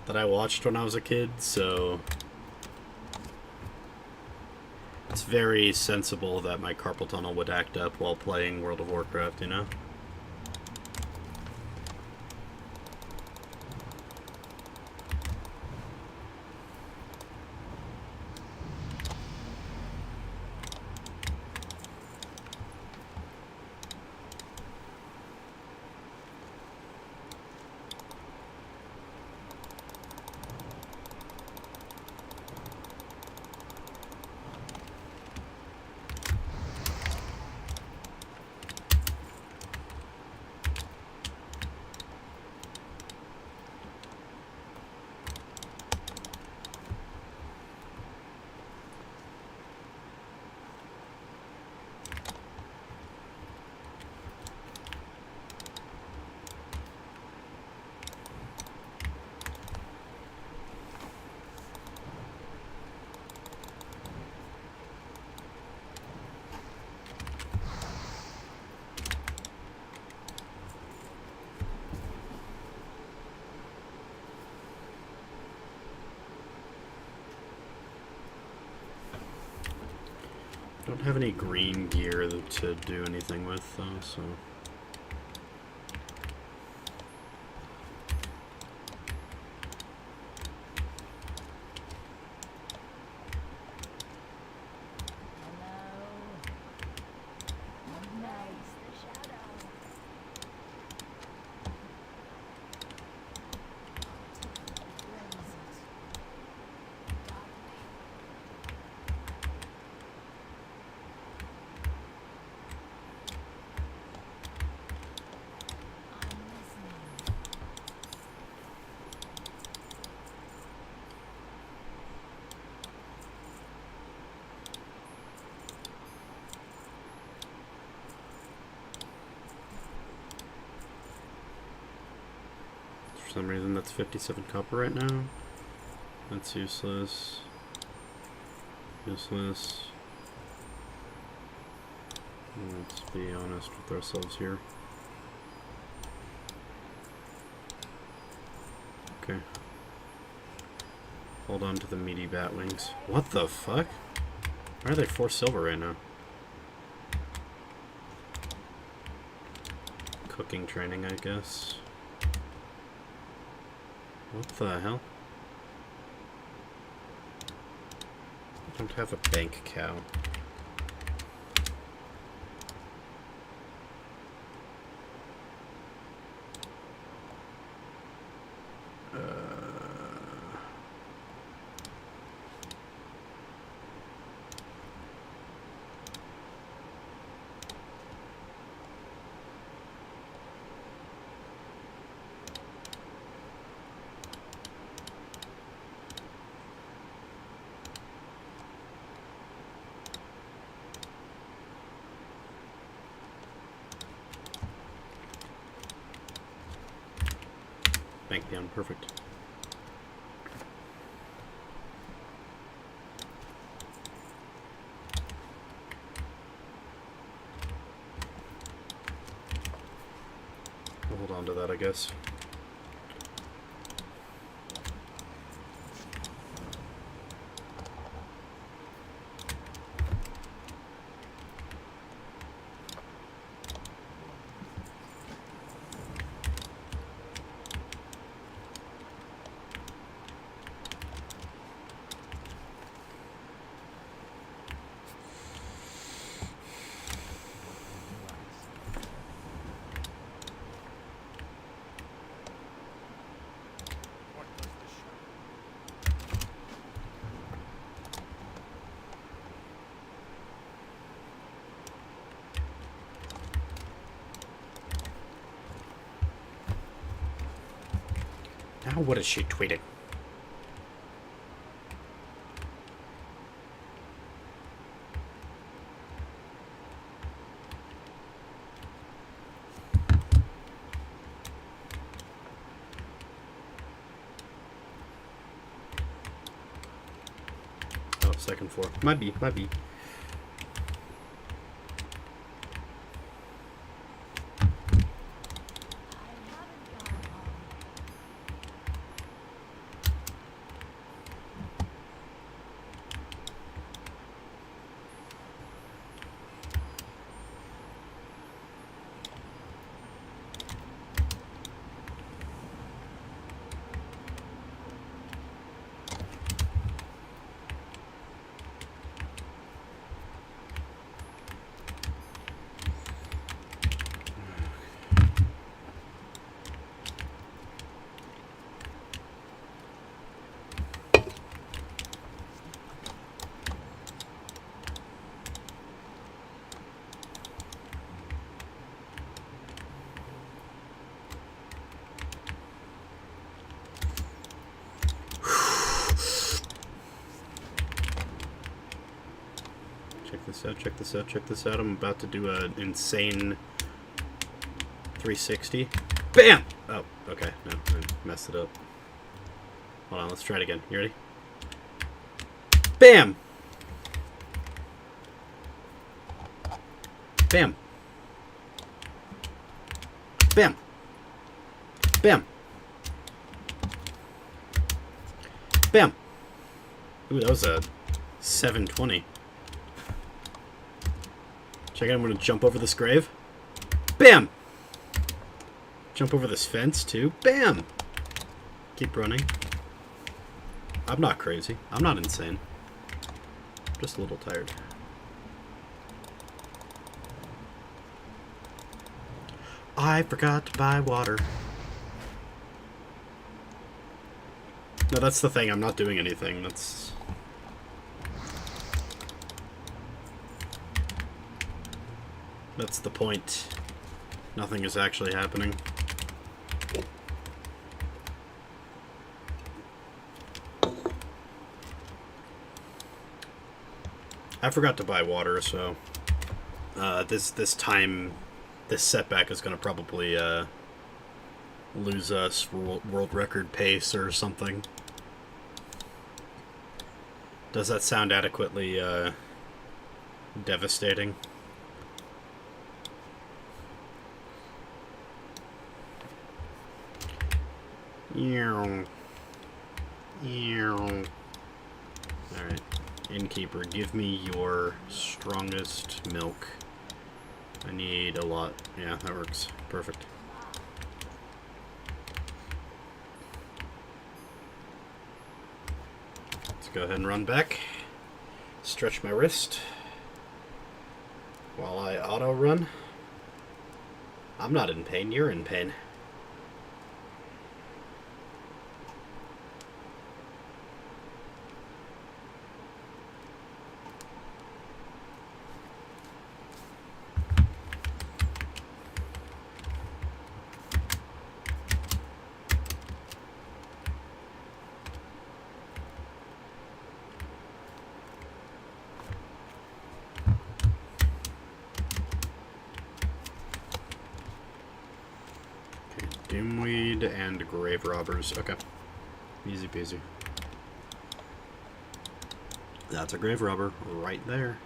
that I watched when I was a kid, so it's very sensible that my carpal tunnel would act up while playing World of Warcraft, you know? I don't have any green gear to do anything with, though, so... For some reason, that's 57 copper right now. That's useless. Useless. Let's be honest with ourselves here. Okay. Hold on to the meaty bat wings. What the fuck? Why are they 4 silver right now? Cooking training, I guess. What the hell? I don't have a bank cow. Bank down, perfect. We'll hold on to that, I guess. Now what is she tweeting? Oh, second floor. Might be, might be. Check this out, check this out, check this out. I'm about to do an insane 360. BAM! Oh, okay. No, I messed it up. Hold on, let's try it again. You ready? BAM! BAM! BAM! BAM! BAM! Ooh, that was a 720. Check it out, I'm gonna jump over this grave. BAM! Jump over this fence, too. BAM! Keep running. I'm not crazy. I'm not insane. I'm just a little tired. I forgot to buy water. No, that's the thing. I'm not doing anything. That's... That's the point. Nothing is actually happening. I forgot to buy water, so this setback is gonna probably lose us world record pace or something. Does that sound adequately devastating? Alright. Innkeeper, give me your strongest milk. I need a lot. Yeah, that works. Perfect. Let's go ahead and run back. Stretch my wrist while I auto run. I'm not in pain, you're in pain. Doomweed and grave robbers. Okay. Easy peasy. That's a grave robber right there.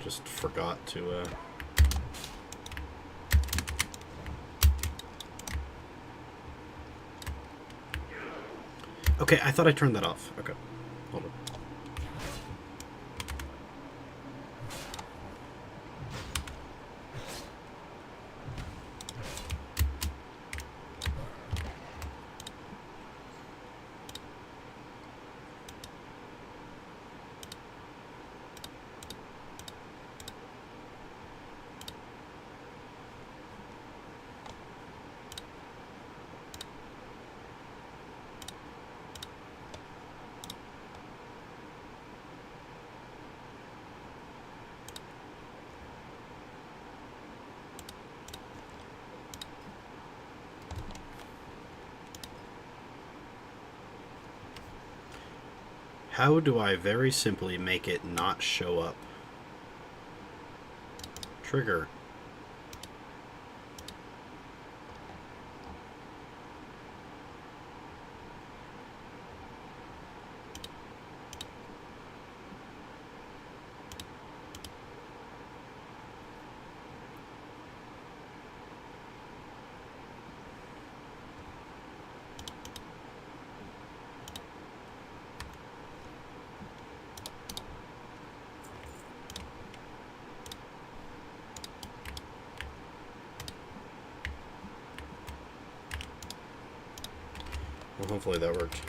Just forgot to Okay, I thought I turned that off. Okay. Hold on. How do I very simply make it not show up? Trigger. Well, hopefully that worked.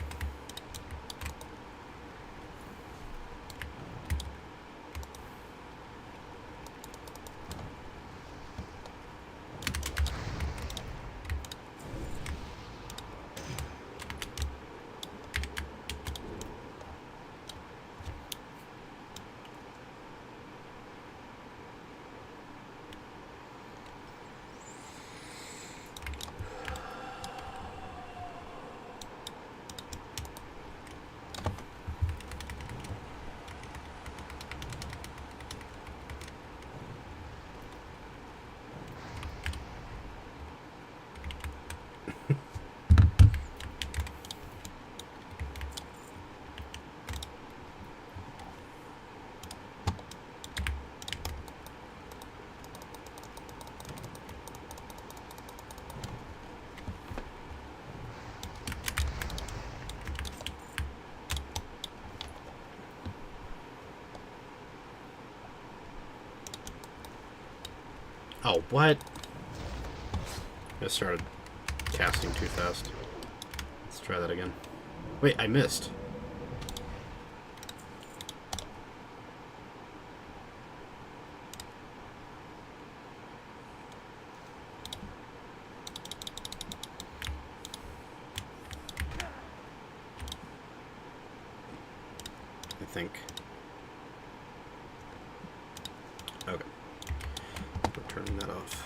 Oh, what? I started casting too fast. Let's try that again. Wait, I missed. think. Okay. We're turning that off.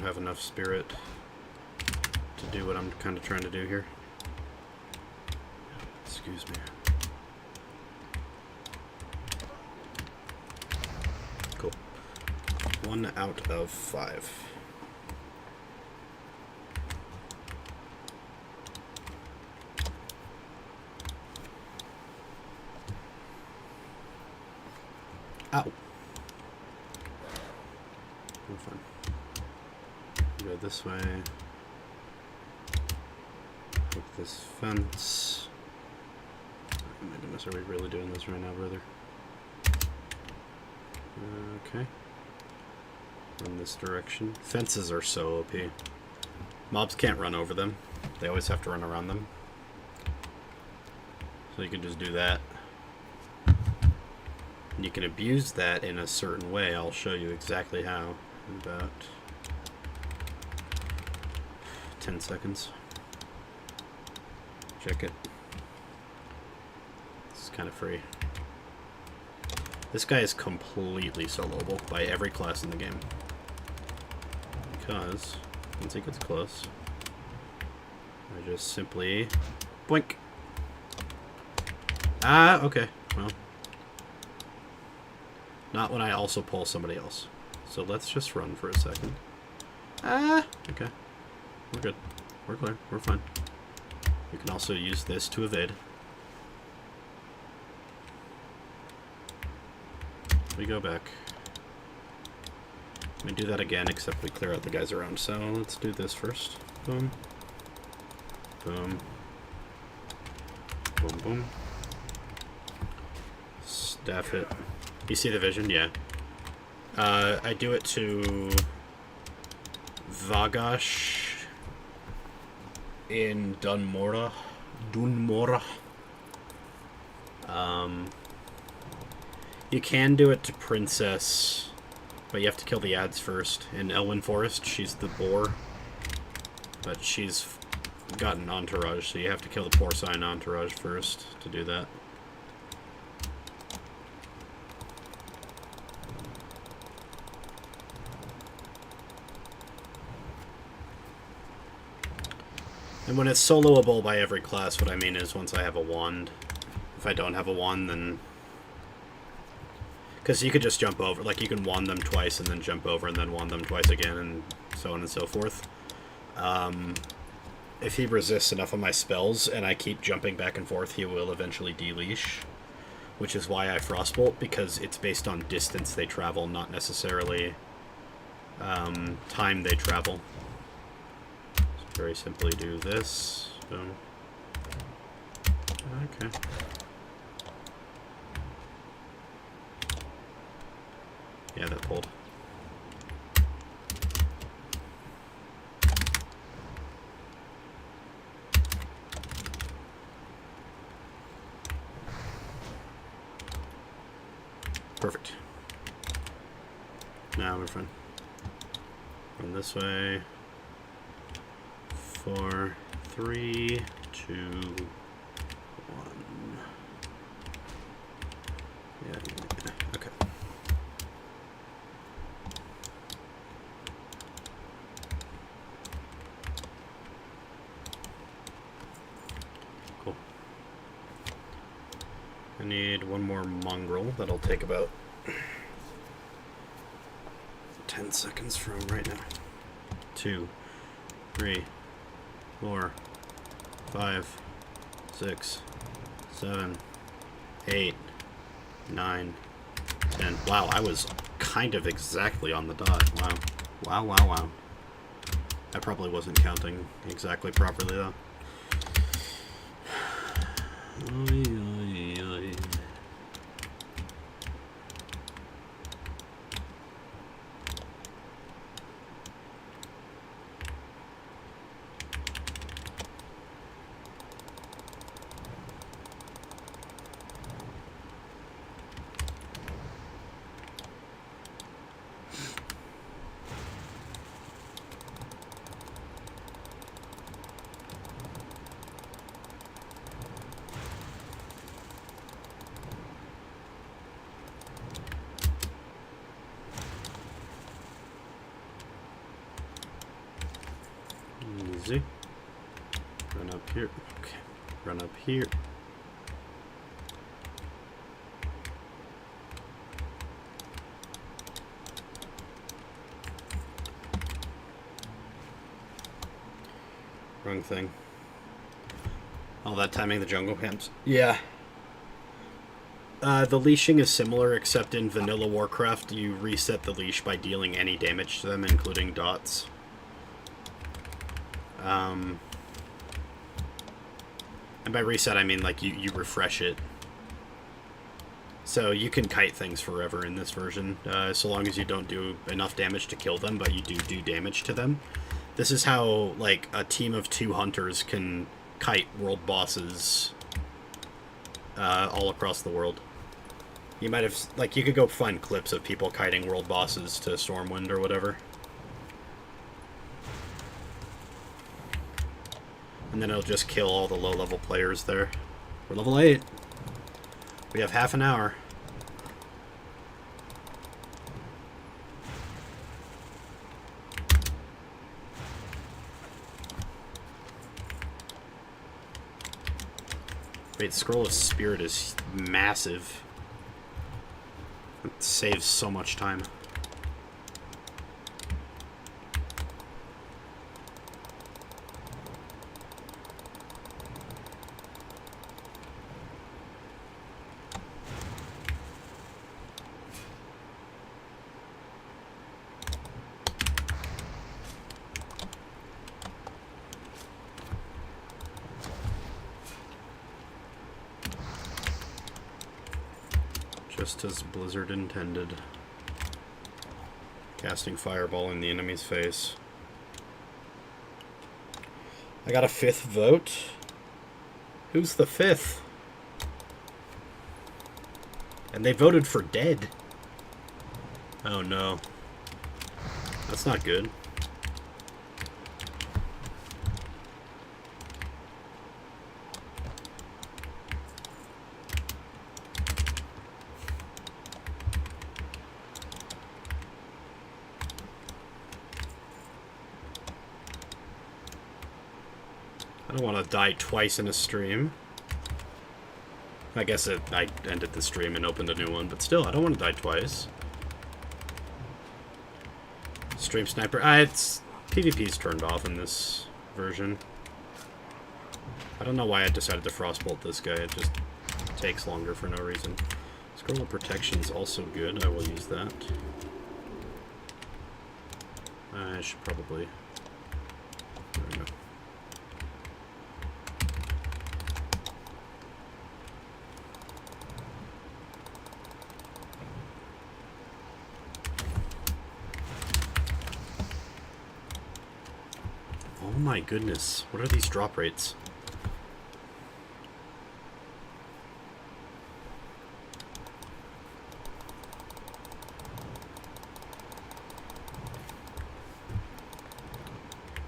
Have enough spirit to do what I'm kind of trying to do here. Excuse me. Cool. 1 out of 5. Ow. Oh, fun. Go this way. Hook this fence. Oh my goodness, are we really doing this right now, brother? Okay. Run this direction. Fences are so OP. Mobs can't run over them. They always have to run around them. So you can just do that. And you can abuse that in a certain way. I'll show you exactly how in about 10 seconds. Check it. This is kind of free. This guy is completely soloable by every class in the game. Because once he gets close, I just simply boink. Ah, okay. Well, not when I also pull somebody else. So let's just run for a second. Ah, okay. We're good. We're clear. We're fine. We can also use this to evade. We go back. We do that again, except we clear out the guys around. So let's do this first. Boom. Boom. Boom, boom. Staff it. You see the vision? Yeah. I do it to Vagash in Dunmora. You can do it to Princess, but you have to kill the ads first. In Elwyn Forest, she's the boar, but she's got an entourage, so you have to kill the porcine entourage first to do that. And when it's soloable by every class, what I mean is once I have a wand. If I don't have a wand, then... Because you could just jump over, like you can wand them twice and then jump over and then wand them twice again and so on and so forth. If he resists enough of my spells and I keep jumping back and forth, he will eventually deleash. Which is why I Frostbolt, because it's based on distance they travel, not necessarily time they travel. So very simply do this. Boom. Okay. Yeah, that pulled. Perfect. Now we're fine. Run this way. 4, 3, 2, 1. Yeah, okay. Cool. I need one more mongrel. That'll take about 10 seconds from right now. 2, 3, 4, 5, 6, 7, 8, 9, 10. Wow, I was kind of exactly on the dot. Wow. Wow, wow, wow. I probably wasn't counting exactly properly, though. Oy, oy, oy. Easy. Run up here. Okay. Run up here. Wrong thing. All that timing the jungle camps. Yeah. The leashing is similar, except in vanilla Warcraft, you reset the leash by dealing any damage to them, including dots. And by reset, I mean, like, you refresh it. So you can kite things forever in this version, so long as you don't do enough damage to kill them, but you do damage to them. This is how, like, a team of 2 hunters can kite world bosses all across the world. You might have, like, you could go find clips of people kiting world bosses to Stormwind or whatever. And then it'll just kill all the low-level players there. We're level 8. We have half an hour. Wait, Scroll of Spirit is massive. It saves so much time. Just as Blizzard intended. Casting Fireball in the enemy's face. I got a 5th vote. Who's the 5th? And they voted for dead. Oh no. That's not good. I don't want to die twice in a stream. I guess I ended the stream and opened a new one, but still, I don't want to die twice. Stream sniper. It's PvP's turned off in this version. I don't know why I decided to frostbolt this guy. It just takes longer for no reason. Scroll of protection is also good. I will use that. I should probably... There we go. Oh my goodness, what are these drop rates?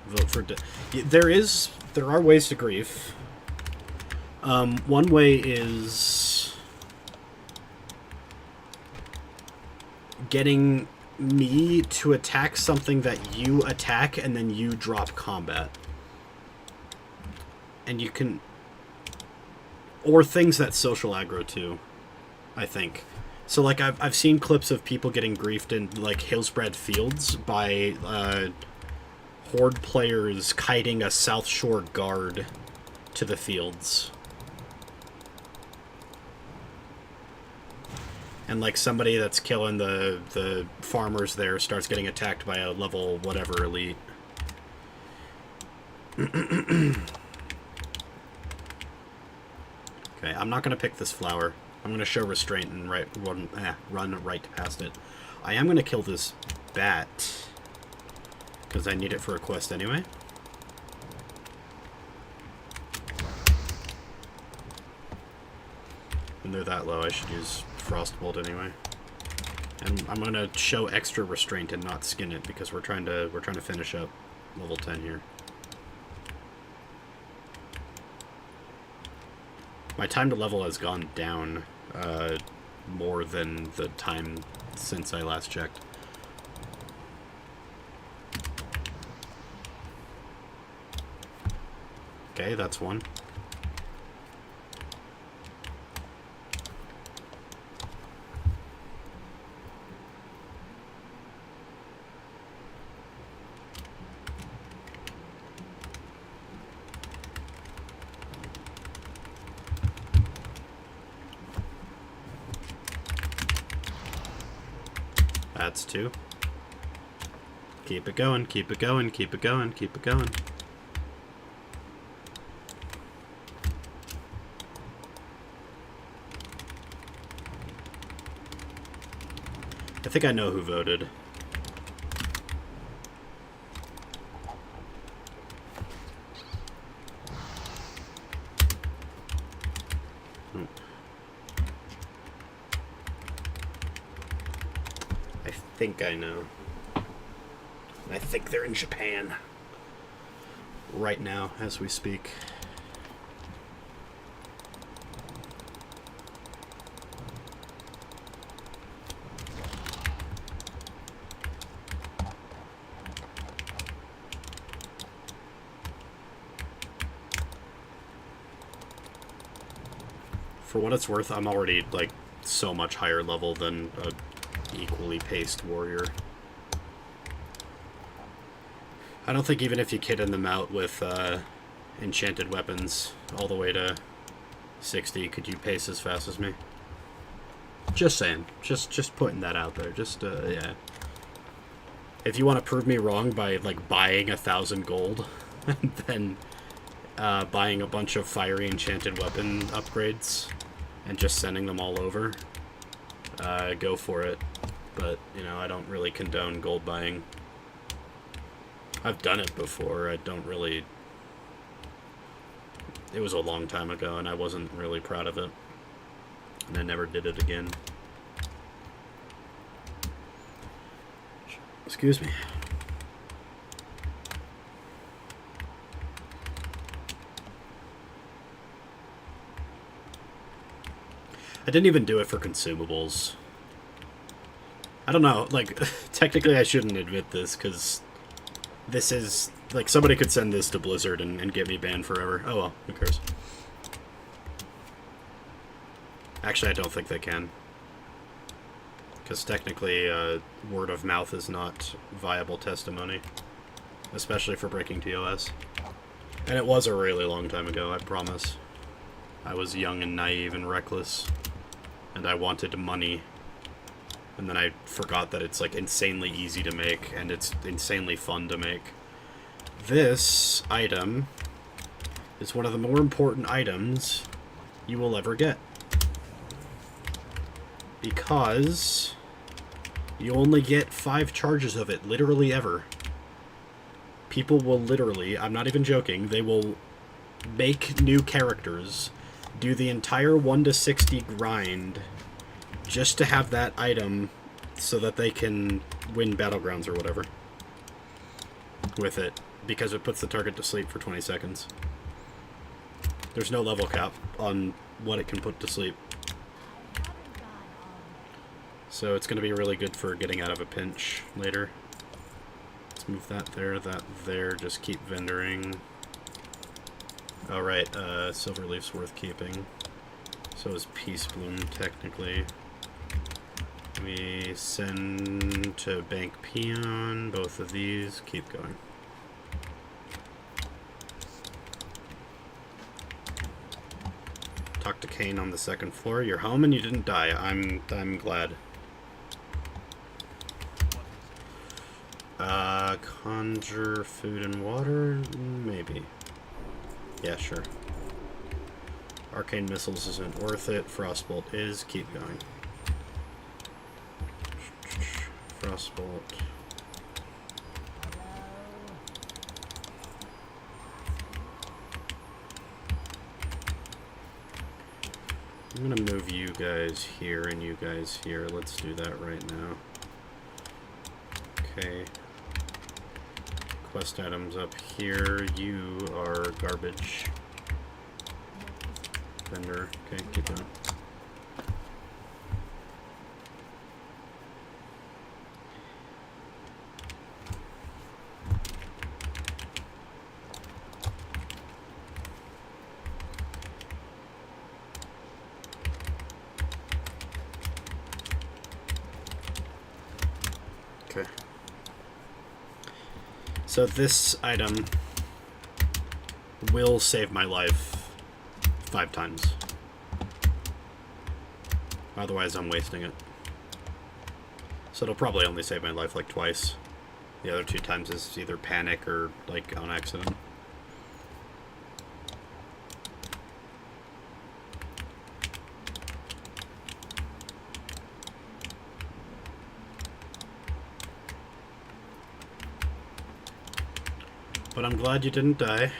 Vote for there are ways to grief. One way is getting me to attack something that you attack and then you drop combat. And you can... Or things that social aggro too, I think. So, like, I've seen clips of people getting griefed in, like, Hillspread Fields by, Horde players kiting a South Shore guard to the fields. And, like, somebody that's killing the farmers there starts getting attacked by a level whatever elite. Okay, I'm not going to pick this flower. I'm going to show restraint and run right past it. I am going to kill this bat, because I need it for a quest anyway. When they're that low, I should use Frostbolt anyway. And I'm gonna show extra restraint and not skin it because we're trying to finish up level 10 here. My time to level has gone down more than the time since I last checked. Okay, that's one. That's two. Keep it going, keep it going, keep it going, keep it going. I think I know who voted. I think I know. I think they're in Japan right now as we speak. For what it's worth, I'm already, like, so much higher level than a equally paced warrior. I don't think even if you kitted them out with enchanted weapons all the way to 60, could you pace as fast as me? Just saying. Just putting that out there. Just, yeah. If you want to prove me wrong by, like, buying 1,000 gold, and then buying a bunch of fiery enchanted weapon upgrades, and just sending them all over, go for it. But, you know, I don't really condone gold buying. I've done it before. I don't really... It was a long time ago, and I wasn't really proud of it. And I never did it again. Excuse me. I didn't even do it for consumables. I don't know, like, technically I shouldn't admit this, because this is Like, somebody could send this to Blizzard and get me banned forever. Oh well, who cares? Actually, I don't think they can. Because technically, word of mouth is not viable testimony. Especially for breaking TOS. And it was a really long time ago, I promise. I was young and naive and reckless. And I wanted money. And then I forgot that it's, like, insanely easy to make, and it's insanely fun to make. This item is one of the more important items you will ever get. Because you only get 5 charges of it, literally ever. People will literally, I'm not even joking, they will make new characters, do the entire 1 to 60 grind, just to have that item so that they can win Battlegrounds or whatever with it. Because it puts the target to sleep for 20 seconds. There's no level cap on what it can put to sleep. So it's going to be really good for getting out of a pinch later. Let's move that there, just keep vendoring. Alright, Silverleaf's worth keeping. So is Peace Bloom, technically. We send to Bank Peon, both of these, keep going. Talk to Kane on the 2nd floor. You're home and you didn't die. I'm glad. Conjure food and water? Maybe. Yeah, sure. Arcane missiles isn't worth it. Frostbolt is. Keep going. Frostbolt. I'm gonna move you guys here and you guys here. Let's do that right now. Okay. Quest items up here. You are garbage. Vendor. Okay, keep going. Okay. So this item will save my life 5 times. Otherwise, I'm wasting it. So it'll probably only save my life like twice. The other 2 times is either panic or like on accident. But I'm glad you didn't die.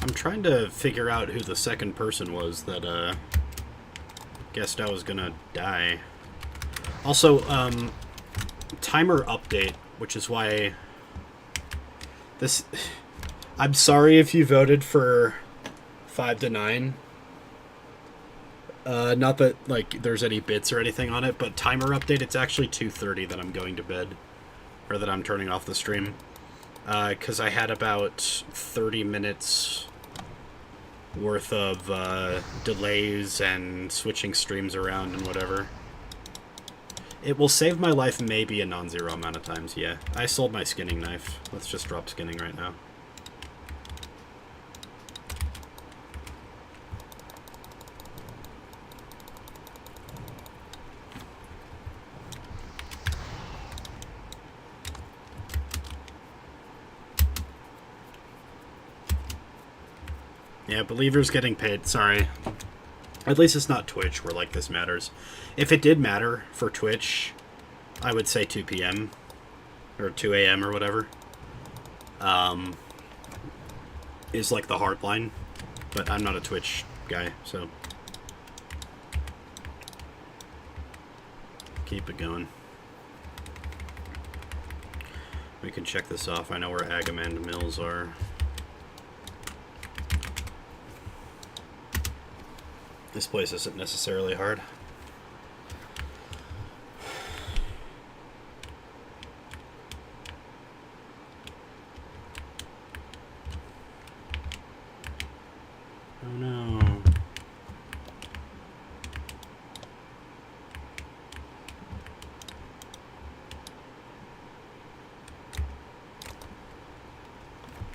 I'm trying to figure out who the second person was that guessed I was gonna die. Also, timer update, which is why this... I'm sorry if you voted for 5 to 9. Not that, like, there's any bits or anything on it, but timer update, it's actually 2:30 that I'm going to bed. Or that I'm turning off the stream. Because I had about 30 minutes worth of delays and switching streams around and whatever. It will save my life maybe a non-zero amount of times, yeah. I sold my skinning knife. Let's just drop skinning right now. Yeah, Believer's getting paid, sorry. At least it's not Twitch where, like, this matters. If it did matter for Twitch, I would say 2 p.m. or 2 a.m. or whatever. Is, like, the hard line. But I'm not a Twitch guy, so... keep it going. We can check this off. I know where Agamand Mills are. This place isn't necessarily hard. Oh no.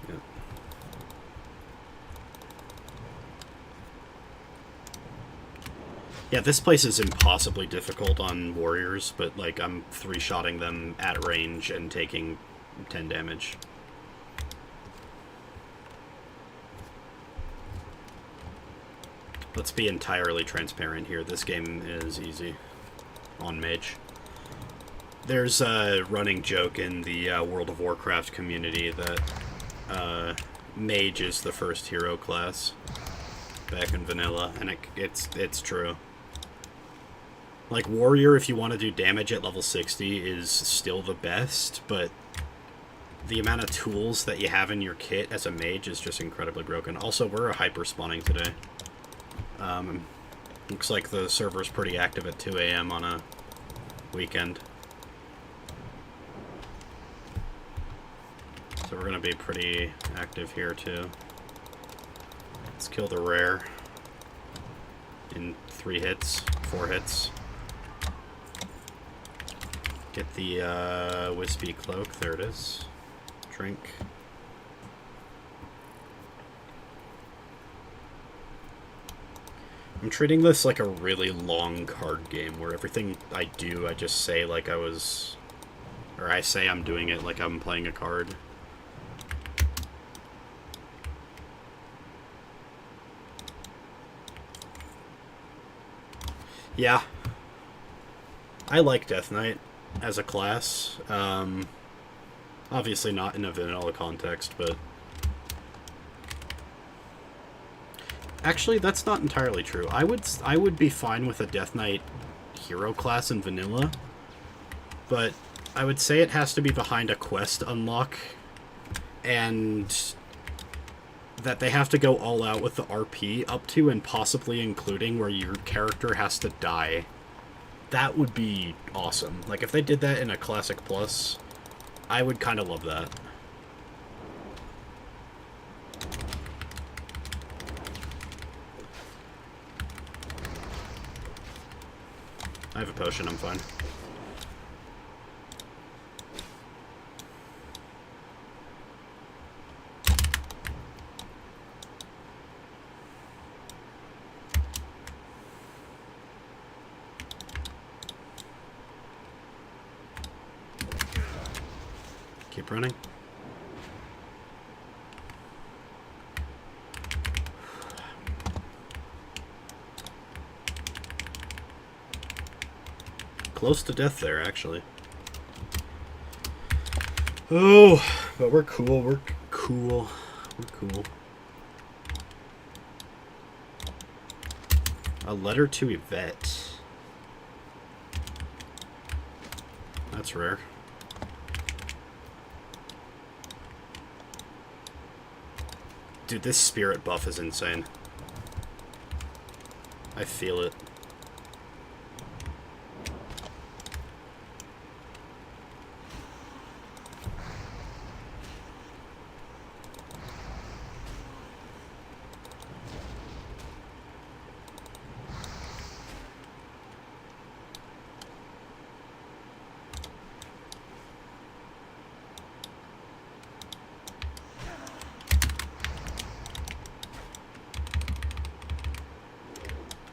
Yep. Yeah, this place is impossibly difficult on warriors, but like I'm three-shotting them at range and taking 10 damage. Let's be entirely transparent here. This game is easy on mage. There's a running joke in the World of Warcraft community that mage is the first hero class back in vanilla, and it's true. Like, warrior, if you want to do damage at level 60, is still the best, but the amount of tools that you have in your kit as a mage is just incredibly broken. Also, we're hyper-spawning today. Looks like the server's pretty active at 2 AM on a weekend. So we're going to be pretty active here, too. Let's kill the rare in 3 hits, 4 hits. Get the wispy cloak. There it is. Drink. I'm treating this like a really long card game where everything I do, I just say like I was... Or I say I'm doing it like I'm playing a card. Yeah. I like Death Knight as a class. Obviously not in a vanilla context, but... Actually, that's not entirely true. I would be fine with a Death Knight hero class in vanilla, but I would say it has to be behind a quest unlock, and that they have to go all out with the RP up to and possibly including where your character has to die. That would be awesome. Like, if they did that in a Classic Plus, I would kind of love that. I have a potion, I'm fine. Keep running. Close to death there, actually. Oh, but we're cool, we're cool, we're cool. A letter to Yvette. That's rare. Dude, this spirit buff is insane. I feel it.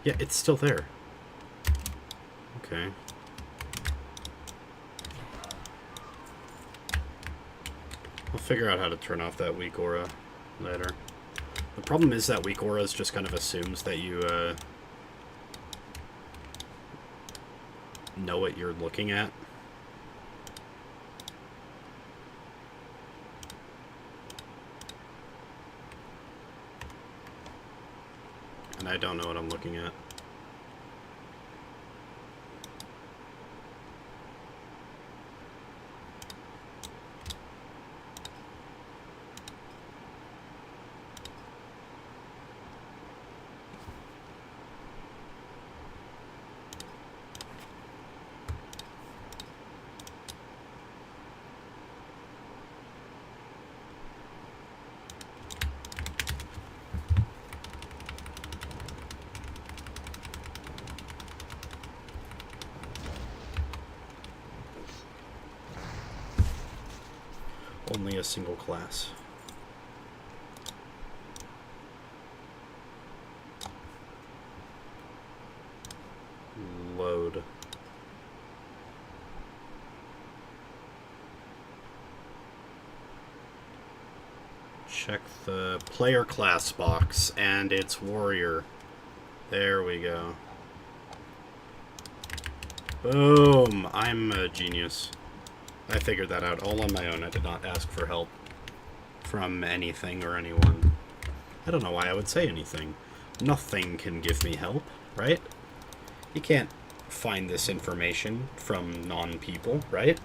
Yeah, it's still there. Okay. I'll figure out how to turn off that weak aura later. The problem is that weak aura just kind of assumes that you know what you're looking at. And I don't know what I'm looking at. only a single class. Load. Check the player class box, and it's warrior. There we go. Boom! I'm a genius. I figured that out all on my own. I did not ask for help from anything or anyone. I don't know why I would say anything. Nothing can give me help, right? You can't find this information from non-people, right?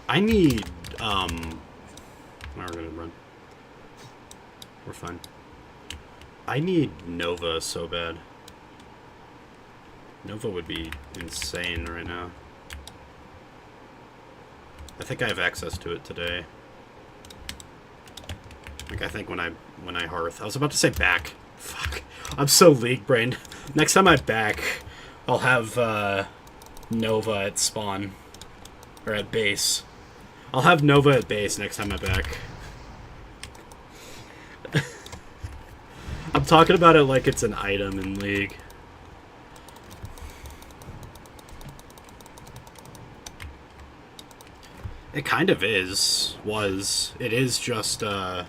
I need, we're gonna run. We're fine. I need Nova so bad. Nova would be insane right now. I think I have access to it today. Like, I think when I hearth. I was about to say back. Fuck. I'm so league-brained. Next time I back, I'll have, Nova at spawn. Or at base. I'll have Nova at base next time I back. I'm talking about it like it's an item in League. It kind of is. Was. It is just, the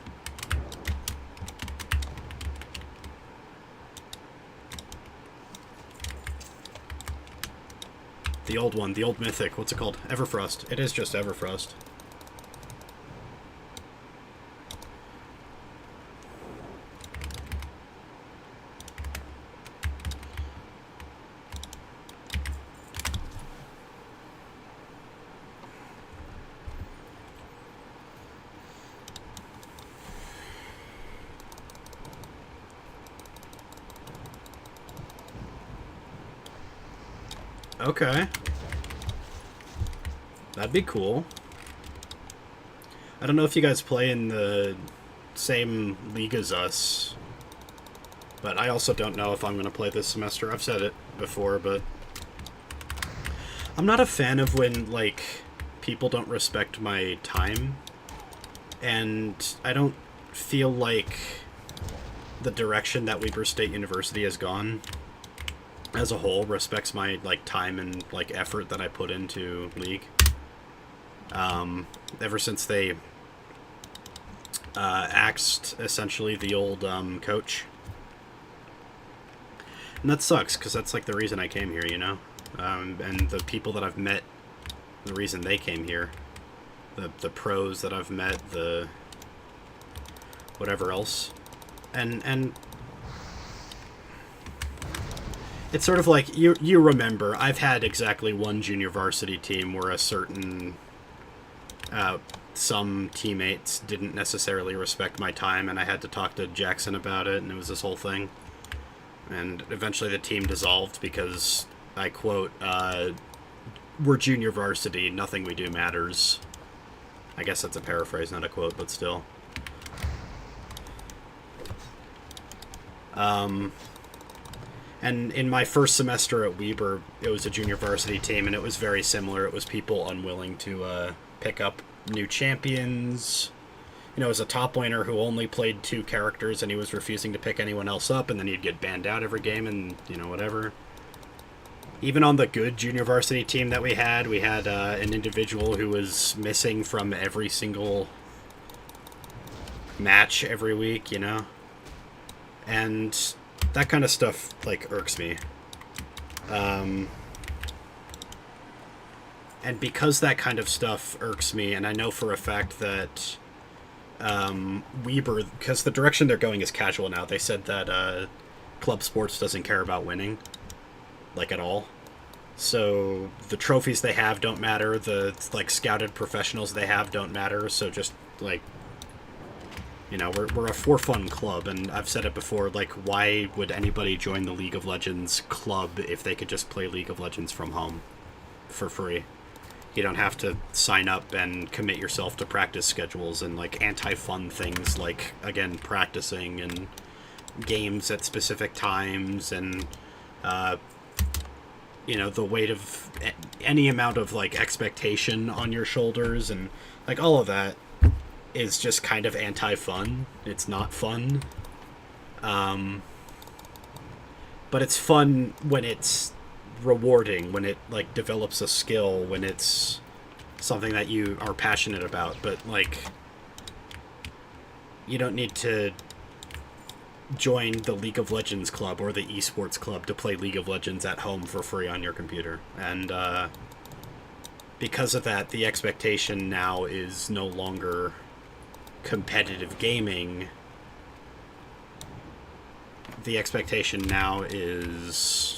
old one, the old mythic. What's it called? Everfrost. It is just Everfrost. Okay. That'd be cool. I don't know if you guys play in the same league as us, but I also don't know if I'm going to play this semester. I've said it before, but I'm not a fan of when, like, people don't respect my time, and I don't feel like the direction that Weber State University has gone as a whole respects my, like, time and, like, effort that I put into League. Ever since they axed, essentially, the old coach. And that sucks, because that's, like, the reason I came here, you know? And the people that I've met, the reason they came here. The pros that I've met, the whatever else. And it's sort of like, you remember, I've had exactly one junior varsity team where a certain, some teammates didn't necessarily respect my time, and I had to talk to Jackson about it, and it was this whole thing. And eventually the team dissolved because, I quote, we're junior varsity, nothing we do matters. I guess that's a paraphrase, not a quote, but still. And in my first semester at Weber, it was a junior varsity team, and it was very similar. It was people unwilling to pick up new champions. You know, it was a top laner who only played 2 characters, and he was refusing to pick anyone else up, and then he'd get banned out every game, and, you know, whatever. Even on the good junior varsity team that we had an individual who was missing from every single match every week, you know? And that kind of stuff, like, irks me. And because that kind of stuff irks me, and I know for a fact that Weber, because the direction they're going is casual now, they said that club sports doesn't care about winning, like, at all. So the trophies they have don't matter, the, like, scouted professionals they have don't matter, so just, like, you know, we're a for-fun club, and I've said it before, like, why would anybody join the League of Legends club if they could just play League of Legends from home? for free. You don't have to sign up and commit yourself to practice schedules and, like, anti-fun things like, again, practicing and games at specific times and, you know, the weight of any amount of, like, expectation on your shoulders and, like, all of that is just kind of anti-fun. It's not fun. But it's fun when it's rewarding, when it, like, develops a skill, when it's something that you are passionate about. But, like, you don't need to join the League of Legends club or the esports club to play League of Legends at home for free on your computer. And because of that, the expectation now is no longer competitive gaming. The expectation now is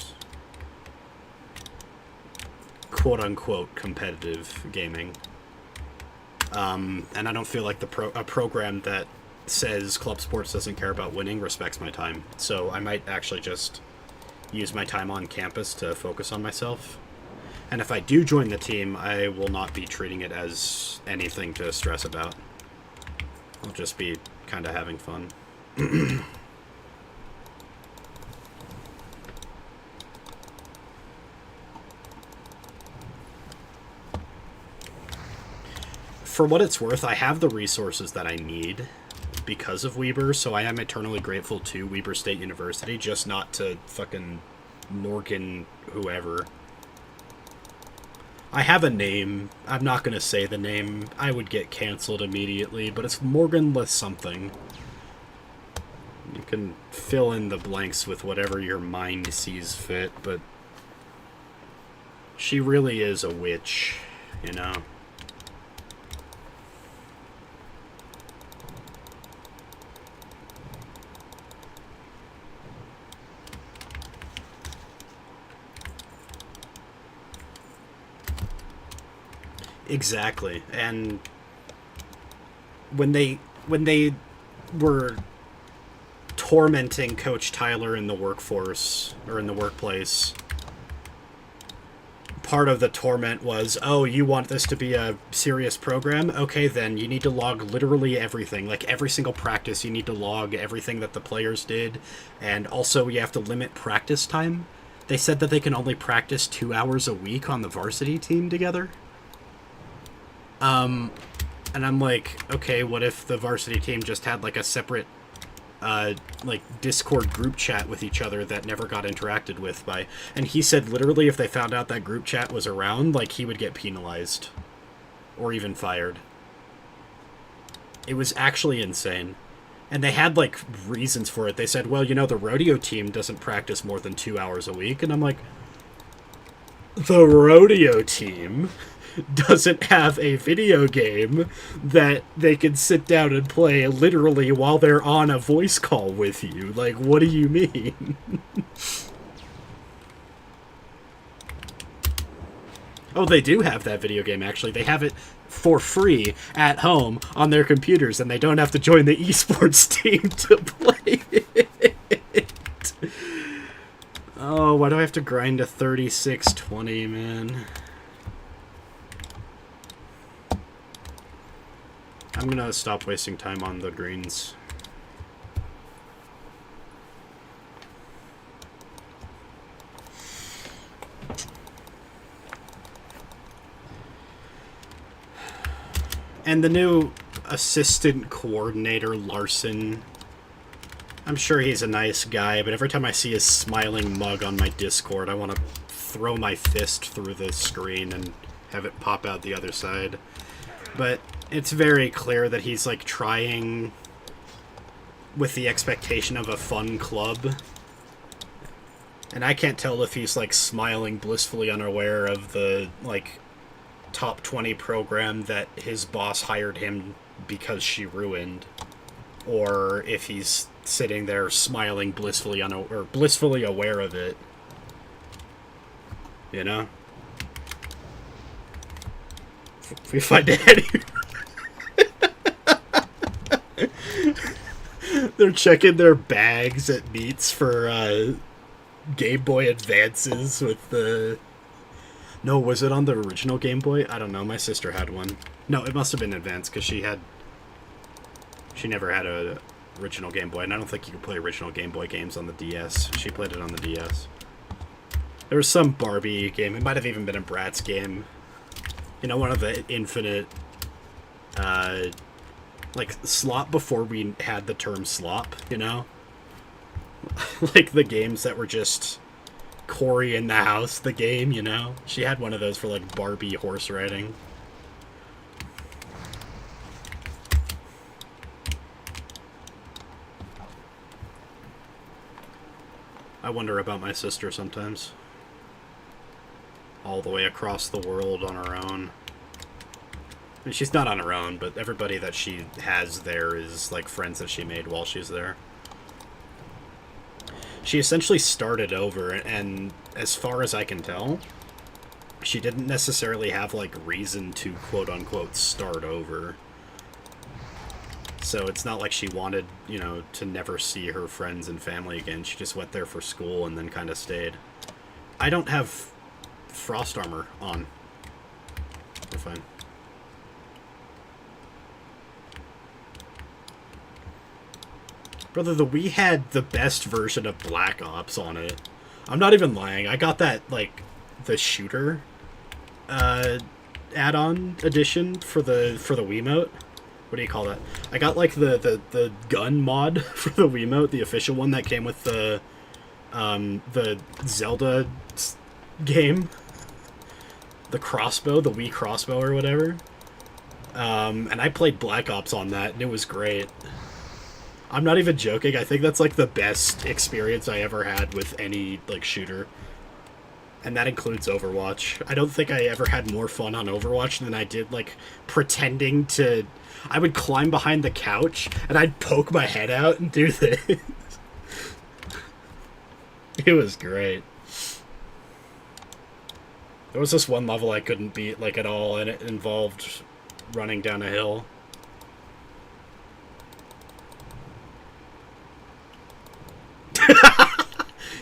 quote-unquote competitive gaming. And I don't feel like a program that says club sports doesn't care about winning respects my time. So I might actually just use my time on campus to focus on myself. And if I do join the team, I will not be treating it as anything to stress about. I'll just be kind of having fun. For what it's worth, I have the resources that I need because of Weber, so I am eternally grateful to Weber State University, just not to fucking Morgan whoever. I have a name. I'm not going to say the name. I would get canceled immediately, but it's Morganless something. You can fill in the blanks with whatever your mind sees fit, but she really is a witch, you know? Exactly, and when they were tormenting Coach Tyler in the workforce, or in the workplace, part of the torment was, oh, you want this to be a serious program? Okay, then you need to log literally everything. Like, every single practice, you need to log everything that the players did, and also you have to limit practice time. They said that they can only practice 2 hours a week on the varsity team together. And I'm like, okay, what if the varsity team just had, like, a separate, like, Discord group chat with each other that never got interacted with by... And he said literally if they found out that group chat was around, like, he would get penalized. Or even fired. It was actually insane. And they had, like, reasons for it. They said, well, you know, the rodeo team doesn't practice more than 2 hours a week. And I'm like, the rodeo team doesn't have a video game that they can sit down and play literally while they're on a voice call with you. Like, what do you mean? Oh, they do have that video game, actually. They have it for free at home on their computers, and they don't have to join the esports team to play it. Oh, why do I have to grind to 3620, man? I'm gonna stop wasting time on the greens. And the new assistant coordinator, Larson, I'm sure he's a nice guy, but every time I see his smiling mug on my Discord, I want to throw my fist through the screen and have it pop out the other side. But it's very clear that he's, like, trying with the expectation of a fun club. And I can't tell if he's, like, smiling blissfully unaware of the, like, top 20 program that his boss hired him because she ruined. Or if he's sitting there smiling blissfully or blissfully aware of it. You know? If we find Eddie... They're checking their bags at meets for Game Boy Advances with the No, was it on the original Game Boy? I don't know. My sister had one. No, it must have been Advance because she never had a original Game Boy, and I don't think you could play original Game Boy games on the DS. She played it on the DS. There was some Barbie game. It might have even been a Bratz game. You know, one of the infinite, like, slop before we had the term slop, you know? Like, the games that were just Cory in the House, the game, you know? She had one of those for, like, Barbie horse riding. I wonder about my sister sometimes. All the way across the world on her own. I mean, she's not on her own, but everybody that she has there is, like, friends that she made while she's there. She essentially started over, and as far as I can tell, she didn't necessarily have, like, reason to quote-unquote start over. So it's not like she wanted, you know, to never see her friends and family again. She just went there for school and then kind of stayed. I don't have frost armor on. We're fine. Brother, the Wii had the best version of Black Ops on it. I'm not even lying. I got that, like, the shooter add-on edition for the Wiimote. What do you call that? I got, like, the gun mod for the Wiimote, the official one that came with the Zelda game. The crossbow, the Wii crossbow or whatever. And I played Black Ops on that, and it was great. I'm not even joking. I think that's, like, the best experience I ever had with any, like, shooter. And that includes Overwatch. I don't think I ever had more fun on Overwatch than I did, like, pretending to... I would climb behind the couch, and I'd poke my head out and do this. It was great. There was this one level I couldn't beat, like, at all, and it involved running down a hill.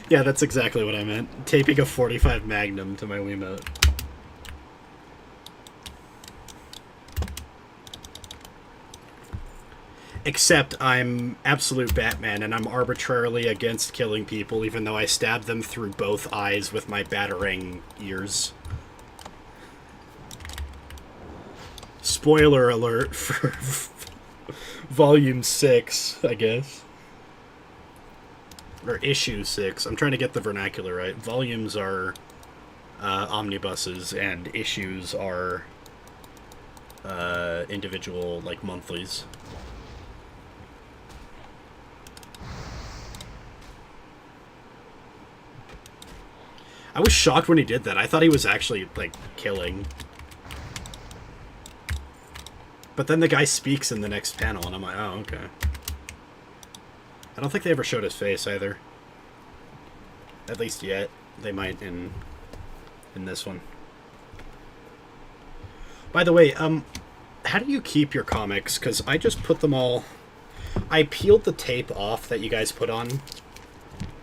Yeah, that's exactly what I meant. Taping a .45 Magnum to my Wiimote. Except I'm absolute Batman, and I'm arbitrarily against killing people, even though I stab them through both eyes with my batarang ears. Spoiler alert for Volume 6, I guess. Or Issue 6. I'm trying to get the vernacular right. Volumes are omnibuses, and issues are individual, like, monthlies. I was shocked when he did that. I thought he was actually, like, killing. But then the guy speaks in the next panel, and I'm like, oh, okay. I don't think they ever showed his face, either. At least yet. They might in this one. By the way, how do you keep your comics? Because I just put them all... I peeled the tape off that you guys put on,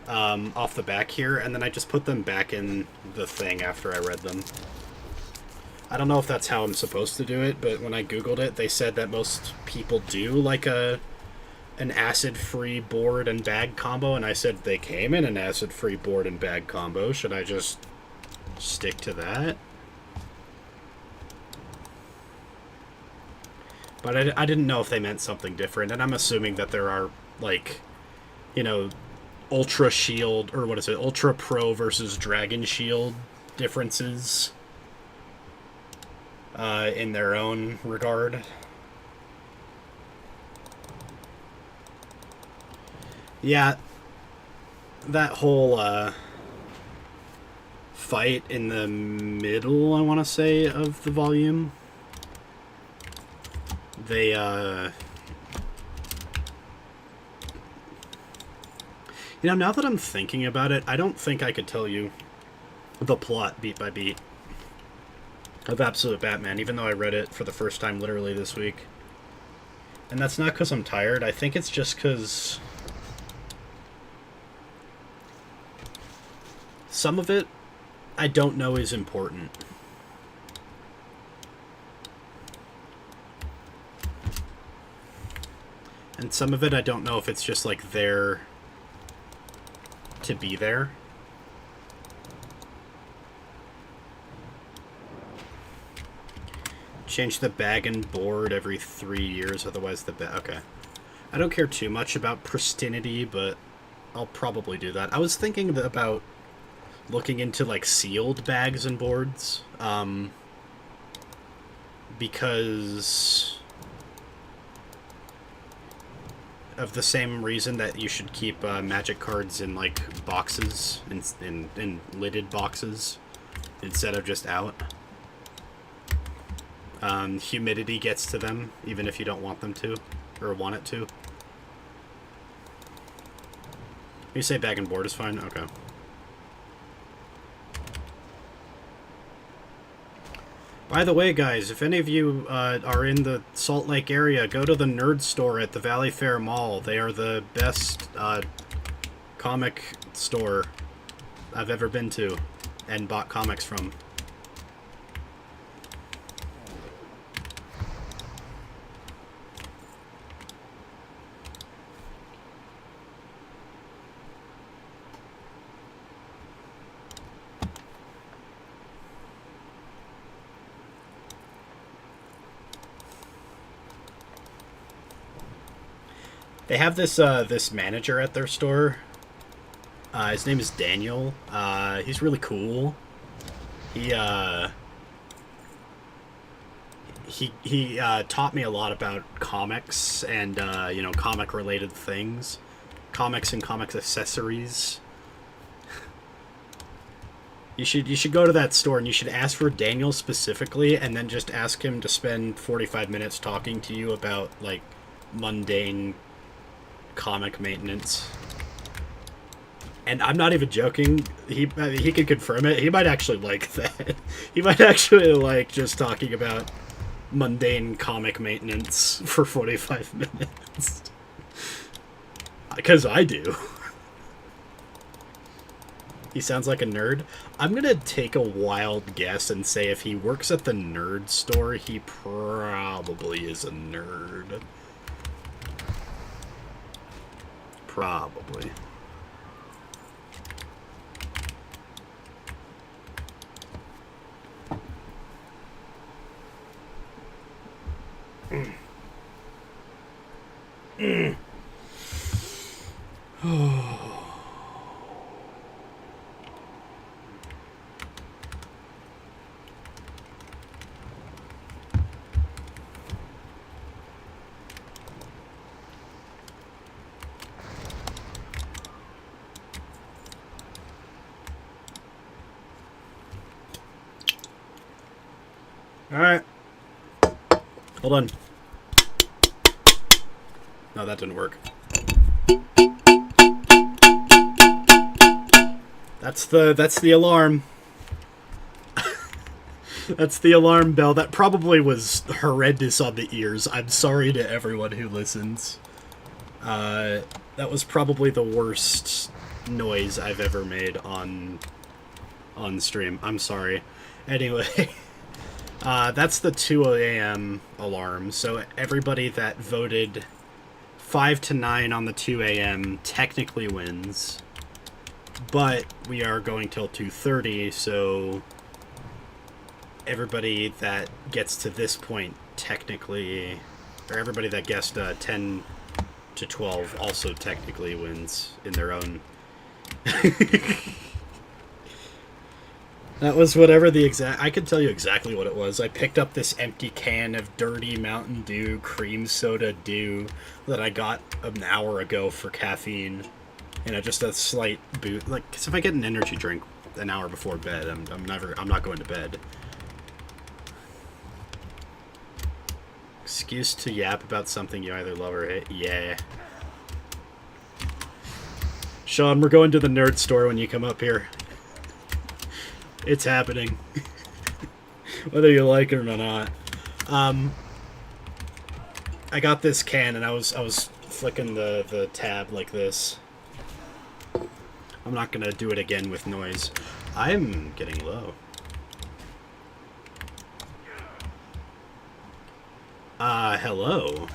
off the back here, and then I just put them back in the thing after I read them. I don't know if that's how I'm supposed to do it, but when I googled it, they said that most people do, like, an acid-free board and bag combo, and I said they came in an acid-free board and bag combo. Should I just stick to that? But I didn't know if they meant something different, and I'm assuming that there are, like, you know, Ultra Shield, or what is it, Ultra Pro versus Dragon Shield differences in their own regard. Yeah, that whole fight in the middle, I want to say, of the volume, they, you know, now that I'm thinking about it, I don't think I could tell you the plot beat by beat of Absolute Batman, even though I read it for the first time literally this week. And that's not because I'm tired. I think it's just because some of it I don't know is important. And some of it I don't know if it's just like there to be there. Change the bag and board every 3 years, otherwise the bag... Okay. I don't care too much about pristinity, but I'll probably do that. I was thinking about looking into, like, sealed bags and boards, because of the same reason that you should keep magic cards in, like, boxes, in lidded boxes, instead of just out. Humidity gets to them, even if you don't want them to, or want it to. You say bag and board is fine? Okay. By the way, guys, if any of you are in the Salt Lake area, go to the Nerd Store at the Valley Fair Mall. They are the best comic store I've ever been to and bought comics from. They have this this manager at their store. His name is Daniel. He's really cool. He taught me a lot about comics and you know, comic related things, comics and comics accessories. You should go to that store and you should ask for Daniel specifically, and then just ask him to spend 45 minutes talking to you about, like, mundane comic maintenance. And I'm not even joking. He could confirm it. He might actually like that. He might actually like just talking about mundane comic maintenance for 45 minutes. Because I do. He sounds like a nerd. I'm gonna take a wild guess and say if he works at the Nerd Store, he probably is a nerd. Probably. Alright. Hold on. No, that didn't work. That's the alarm. That's the alarm bell. That probably was horrendous on the ears. I'm sorry to everyone who listens. That was probably the worst noise I've ever made on stream. I'm sorry. Anyway. That's the 2 a.m. alarm, so everybody that voted 5 to 9 on the 2 a.m. technically wins, but we are going till 2:30, so everybody that gets to this point technically, or everybody that guessed 10 to 12 also technically wins in their own... That was whatever the exact... I could tell you exactly what it was. I picked up this empty can of dirty Mountain Dew cream soda dew that I got an hour ago for caffeine. And just a slight boot. Like, 'cause if I get an energy drink an hour before bed, I'm not going to bed. Excuse to yap about something you either love or hate. Yeah. Sean, we're going to the Nerd Store when you come up here. It's happening. Whether you like it or not. I got this can and I was flicking the tab like this. I'm not gonna do it again with noise. I'm getting low. Hello.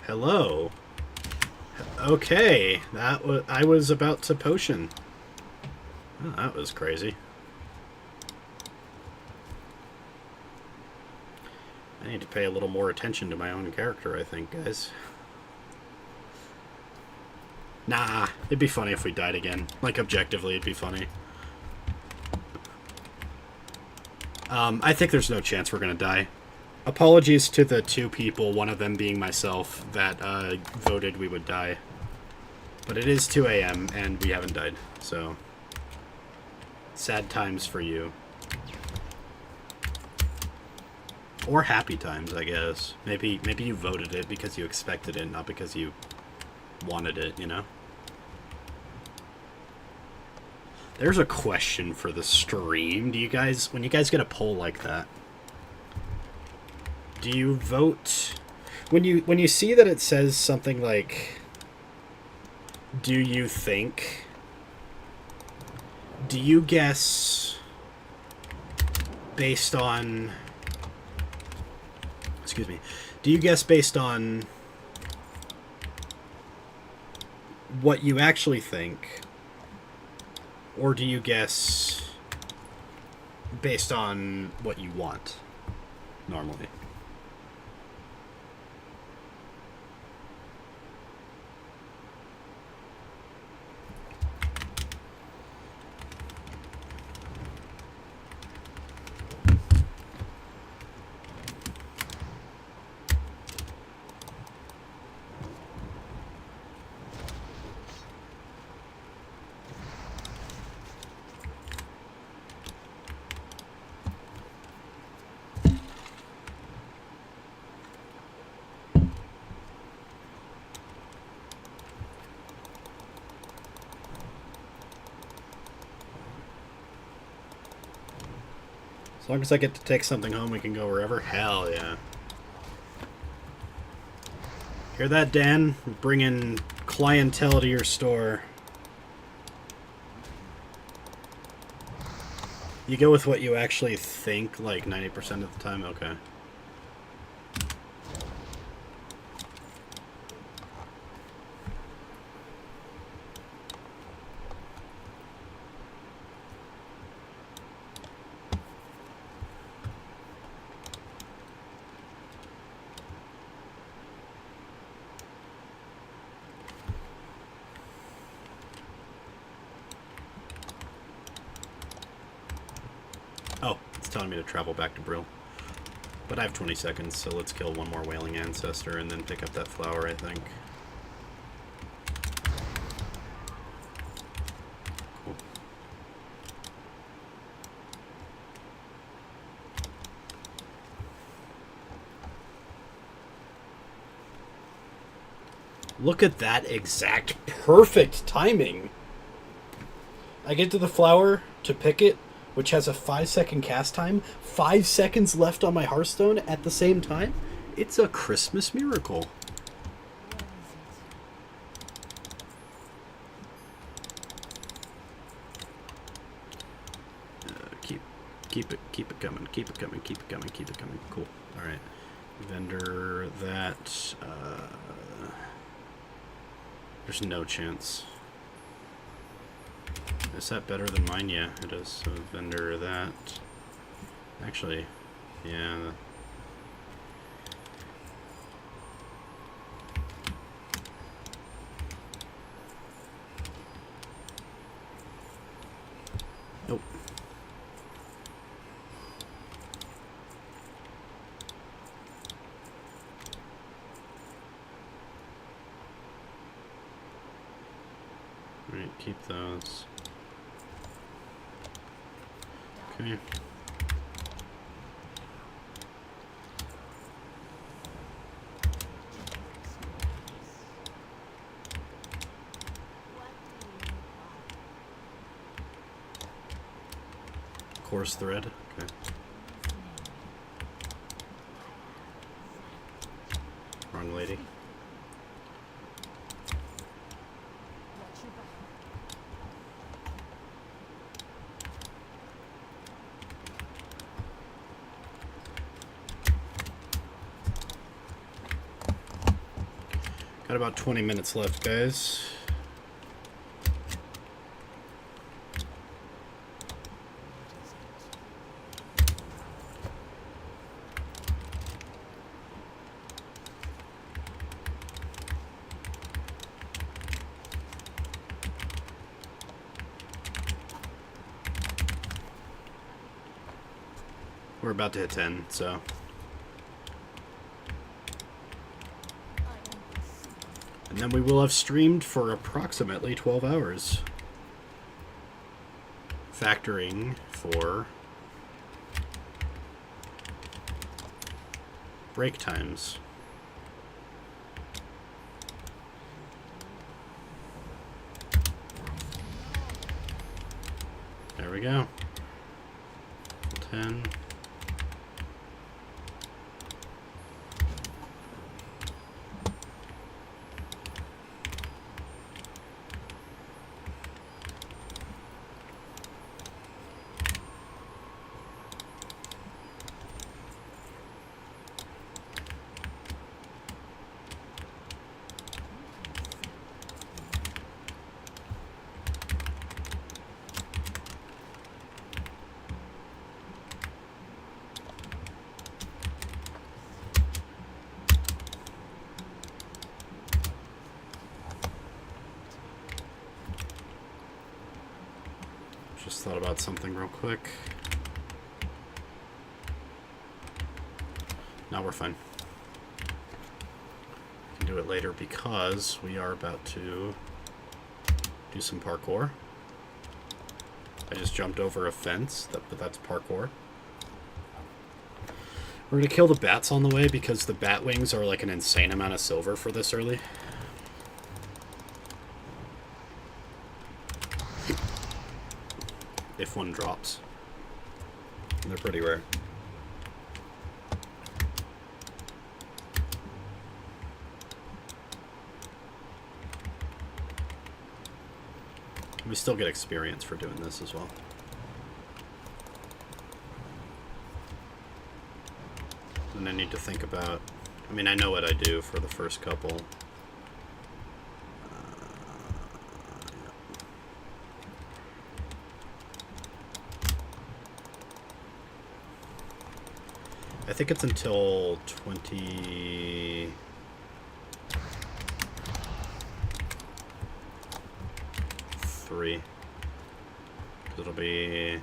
Hello. Okay, that was... I was about to potion. Oh, that was crazy. I need to pay a little more attention to my own character, I think, guys. Nah, it'd be funny if we died again. Like, objectively, it'd be funny. I think there's no chance we're gonna die. Apologies to the 2 people, one of them being myself, that voted we would die. But it is 2 a.m. and we haven't died, so... sad times for you. Or happy times, I guess. Maybe you voted it because you expected it, not because you wanted it, you know? There's a question for the stream. Do you guys, when you guys get a poll like that, do you vote when you see that it says something like, do you think, do you guess based on, excuse me, do you guess based on what you actually think, or do you guess based on what you want normally? As long as I get to take something home, we can go wherever. Hell yeah. Hear that, Dan? Bringing clientele to your store. You go with what you actually think, like 90% of the time? Okay. Oh, it's telling me to travel back to Brill. But I have 20 seconds, so let's kill one more Wailing Ancestor and then pick up that flower, I think. Cool. Look at that exact perfect timing. I get to the flower to pick it, which has a 5-second cast time, 5 seconds left on my Hearthstone at the same time. It's a Christmas miracle. Keep it coming, keep it coming, keep it coming, keep it coming. Cool. All right. Vendor that. There's no chance. Is that better than mine? Yeah, it is. So vendor that. Actually, yeah. Nope. Alright, keep those. Okay. Course thread. Okay. Wrong lady. Got about 20 minutes left, guys. We're about to hit 10, so... And then we will have streamed for approximately 12 hours. Factoring for... break times. There we go. 10... Just thought about something real quick. Now we're fine. We can do it later because we are about to do some parkour. I just jumped over a fence, but that's parkour. We're going to kill the bats on the way because the bat wings are like an insane amount of silver for this early. If one drops. They're pretty rare. We still get experience for doing this as well. And I need to think about... I mean, I know what I do for the first couple. I think it's until 20... It'll be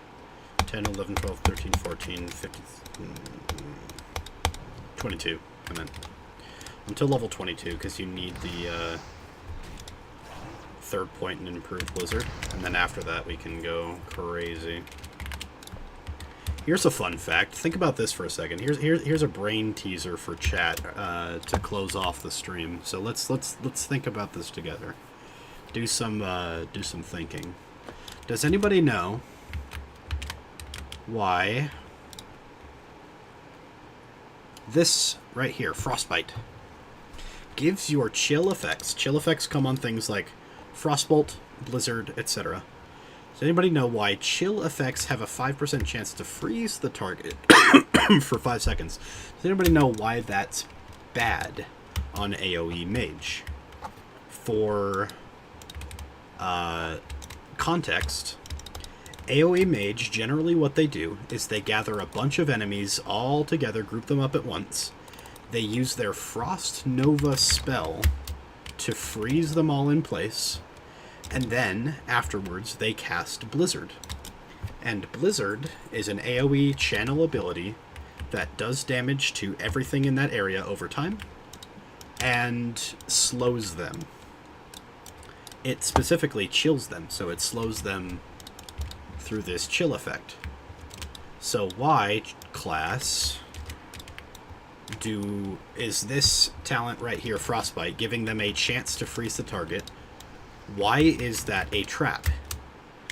10, 11, 12, 13, 14, 15, 22, I meant. Until level 22, because you need the third point in an improved blizzard. And then after that, we can go crazy. Here's a fun fact. Think about this for a second. Here's a brain teaser for chat to close off the stream. So let's think about this together. Do some thinking. Does anybody know why this right here, Frostbite, gives your chill effects? Chill effects come on things like Frostbolt, Blizzard, etc. Does anybody know why chill effects have a 5% chance to freeze the target for 5 seconds? Does anybody know why that's bad on AoE Mage? For context, AoE Mage, generally what they do is they gather a bunch of enemies all together, group them up at once. They use their Frost Nova spell to freeze them all in place, and then, afterwards, they cast Blizzard. And Blizzard is an AoE channel ability that does damage to everything in that area over time, and slows them. It specifically chills them, so it slows them through this chill effect. So why, class, is this talent right here, Frostbite, giving them a chance to freeze the target? Why is that a trap?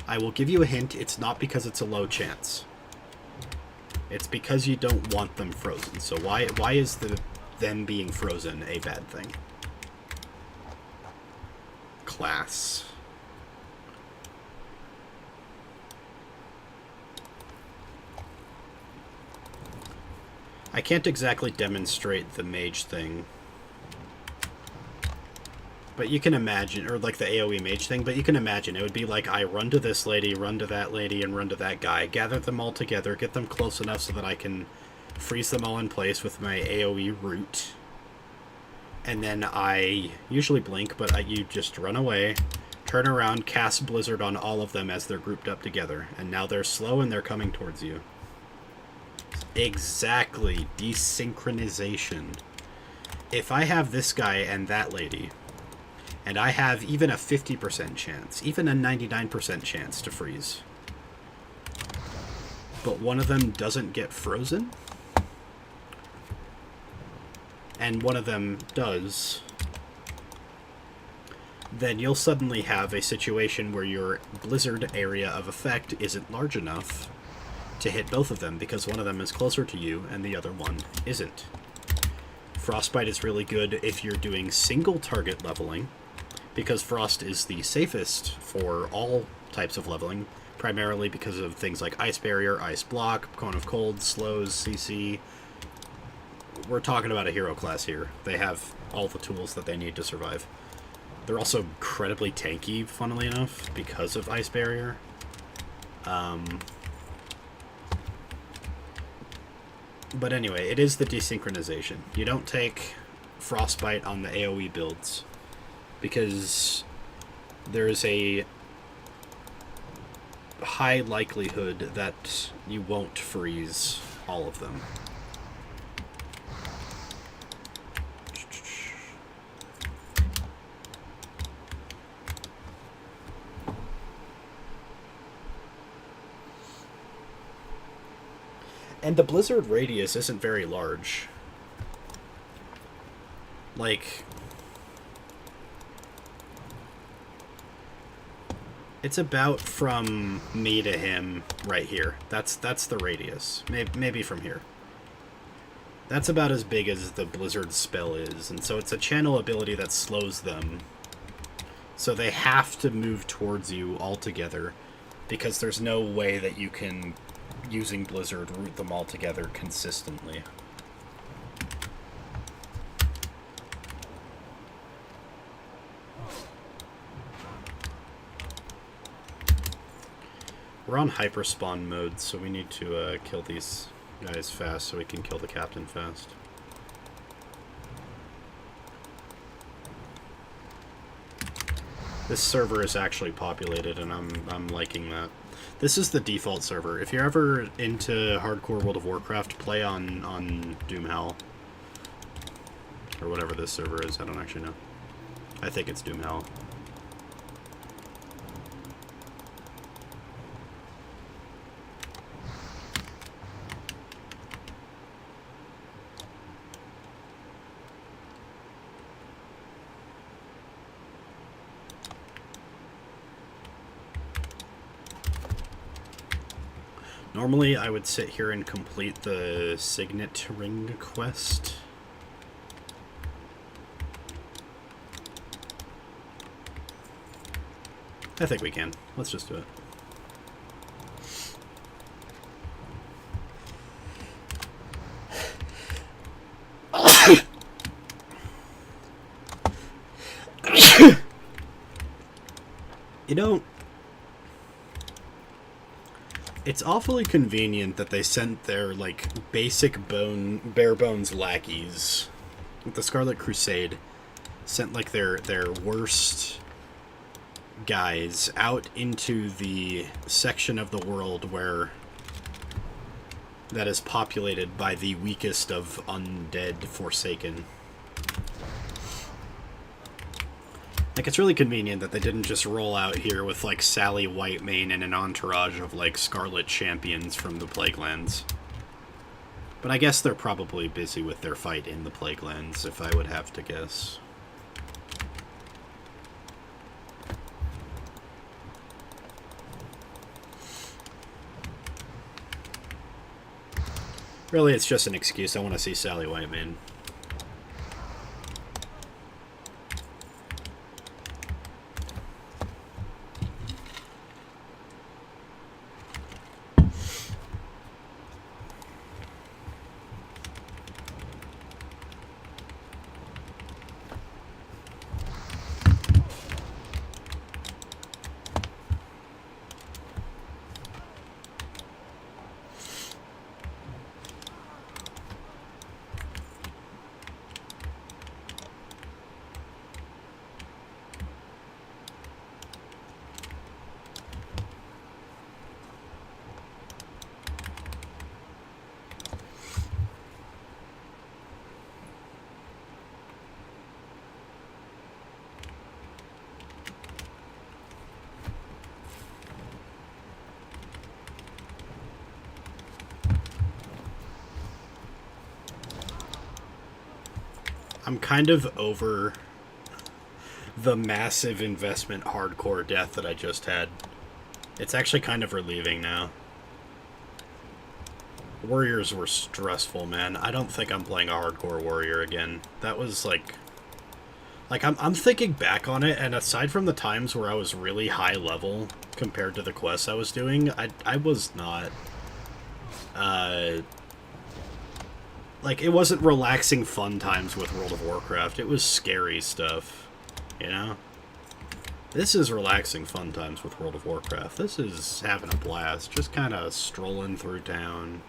I will give you a hint. It's not because it's a low chance. It's because you don't want them frozen. So why is them being frozen a bad thing? Class. I can't exactly demonstrate the mage thing But you can imagine, or like the AoE mage thing, but you can imagine it would be like I run to this lady, run to that lady, and run to that guy, gather them all together, get them close enough so that I can freeze them all in place with my AoE root. And then I usually blink, but you just run away, turn around, cast Blizzard on all of them as they're grouped up together. And now they're slow and they're coming towards you. Exactly. Desynchronization. If I have this guy and that lady, and I have even a 50% chance, even a 99% chance to freeze, but one of them doesn't get frozen, and one of them does, then you'll suddenly have a situation where your blizzard area of effect isn't large enough to hit both of them, because one of them is closer to you and the other one isn't. Frostbite is really good if you're doing single target leveling, because Frost is the safest for all types of leveling, primarily because of things like Ice Barrier, Ice Block, Cone of Cold, Slows, CC. We're talking about a hero class here. They have all the tools that they need to survive. They're also incredibly tanky, funnily enough, because of Ice Barrier. But anyway, it is the desynchronization. You don't take Frostbite on the AoE builds, because there's a high likelihood that you won't freeze all of them. And the blizzard radius isn't very large. Like, it's about from me to him right here. That's the radius. Maybe from here. That's about as big as the blizzard spell is, and so it's a channel ability that slows them. So they have to move towards you altogether, because there's no way that you can, using blizzard, root them all together consistently. We're on hyperspawn mode, so we need to kill these guys fast so we can kill the captain fast. This server is actually populated, and I'm liking that. This is the default server. If you're ever into hardcore World of Warcraft, play on Doomhell. Or whatever this server is, I don't actually know. I think it's Doomhell. Normally, I would sit here and complete the Signet Ring quest. I think we can. Let's just do it. You know, it's awfully convenient that they sent their, like, basic bare bones lackeys. The Scarlet Crusade sent, like, their worst guys out into the section of the world where that is populated by the weakest of undead Forsaken. Like, it's really convenient that they didn't just roll out here with, like, Sally Whitemane and an entourage of, like, Scarlet champions from the Plaguelands. But I guess they're probably busy with their fight in the Plaguelands, if I would have to guess. Really, it's just an excuse. I want to see Sally Whitemane. I'm kind of over the massive investment hardcore death that I just had. It's actually kind of relieving now. Warriors were stressful, man. I don't think I'm playing a hardcore warrior again. That was like I'm thinking back on it, and aside from the times where I was really high level compared to the quests I was doing, I was not like, it wasn't relaxing fun times with World of Warcraft. It was scary stuff, you know? This is relaxing fun times with World of Warcraft. This is having a blast, just kind of strolling through town,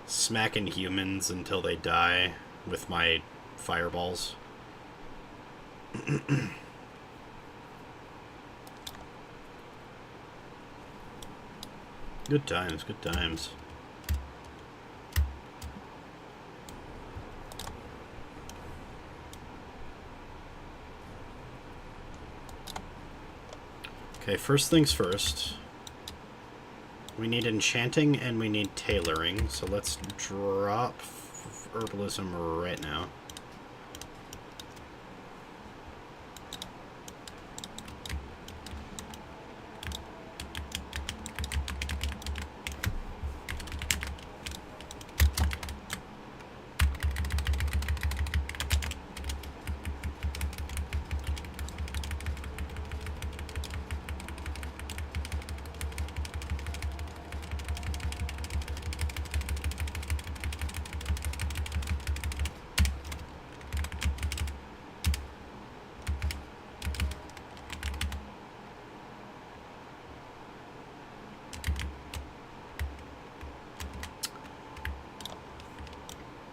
smacking humans until they die with my fireballs. Good times, good times. Okay, first things first. We need enchanting and we need tailoring, so let's drop herbalism right now.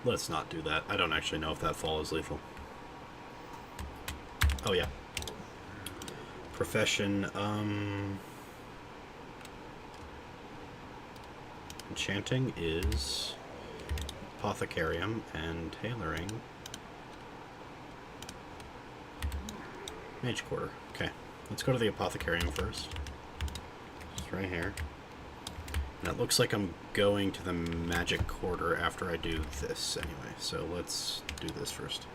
Let's not do that. I don't actually know if that fall is lethal. Oh, yeah. Profession, enchanting is apothecarium, and tailoring mage quarter. Okay, let's go to the apothecarium first. It's right here. And it looks like I'm going to the magic quarter after I do this anyway, so let's do this first.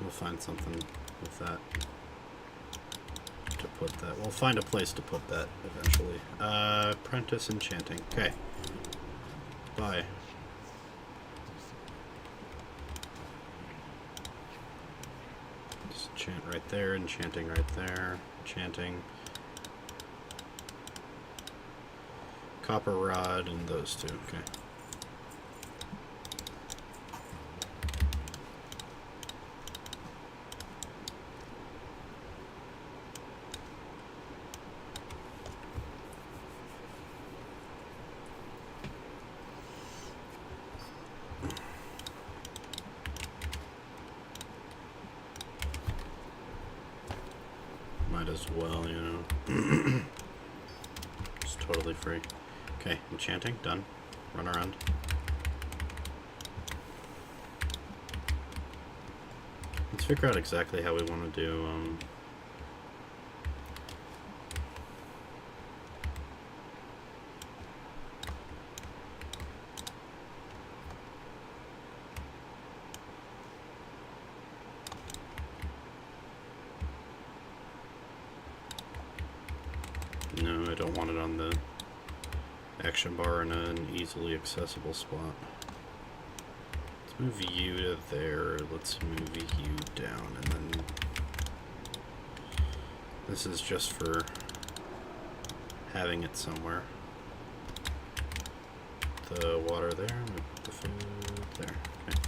We'll find something with that to put that. We'll find a place to put that eventually. Apprentice enchanting. Okay. Bye. Just enchant right there, enchanting right there, enchanting. Copper rod and those two. Okay. Might as well, you know. It's totally free. Okay, enchanting, done. Run around. Let's figure out exactly how we want to do, No, I don't want it on the action bar in an easily accessible spot. Let's move you to there. Let's move you down, and then this is just for having it somewhere. The water there, the food there. Okay.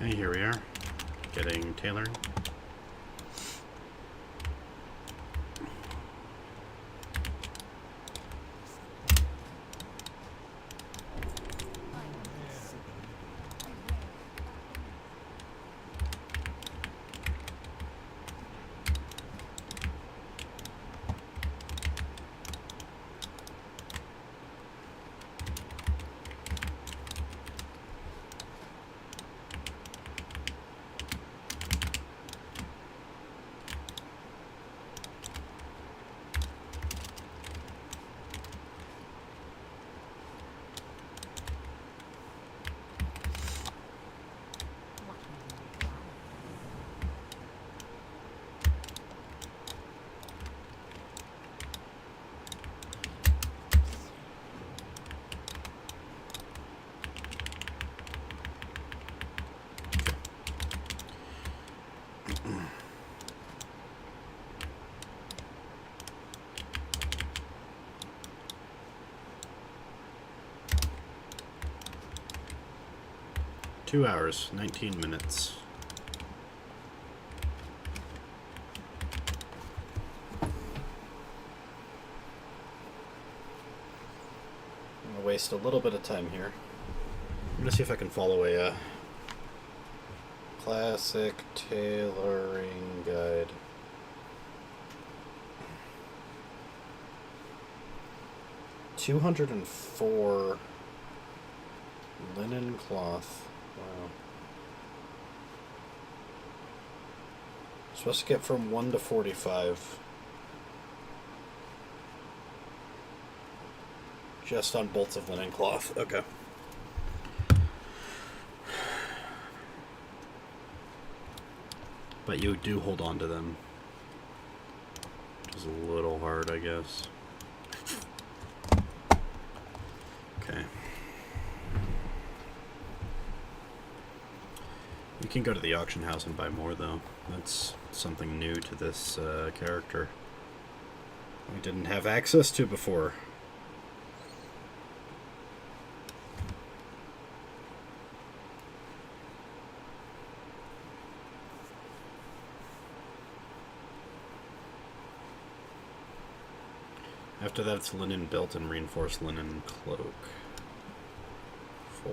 Okay, here we are. Getting tailoring. Two hours, 19 minutes. I'm gonna waste a little bit of time here. I'm gonna see if I can follow a classic tailoring guide. $204 linen cloth. Wow. Supposed to get from 1 to 45. Just on bolts of linen cloth. Okay. But you do hold on to them. Which is a little hard, I guess. Okay. You can go to the auction house and buy more, though. That's something new to this character. We didn't have access to before. After that, it's linen belt and reinforced linen cloak. 4.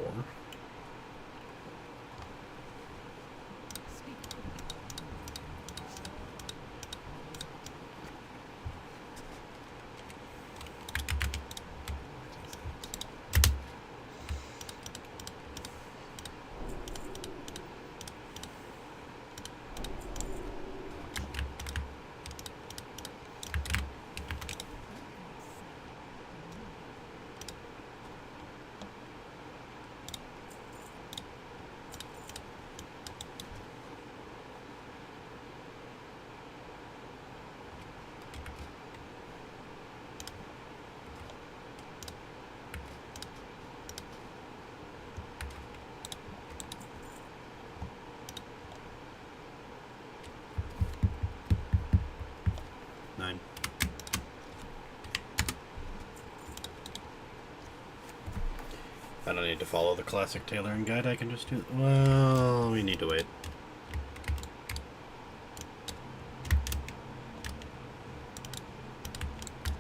I don't need to follow the classic tailoring guide, I can just do... Well, we need to wait.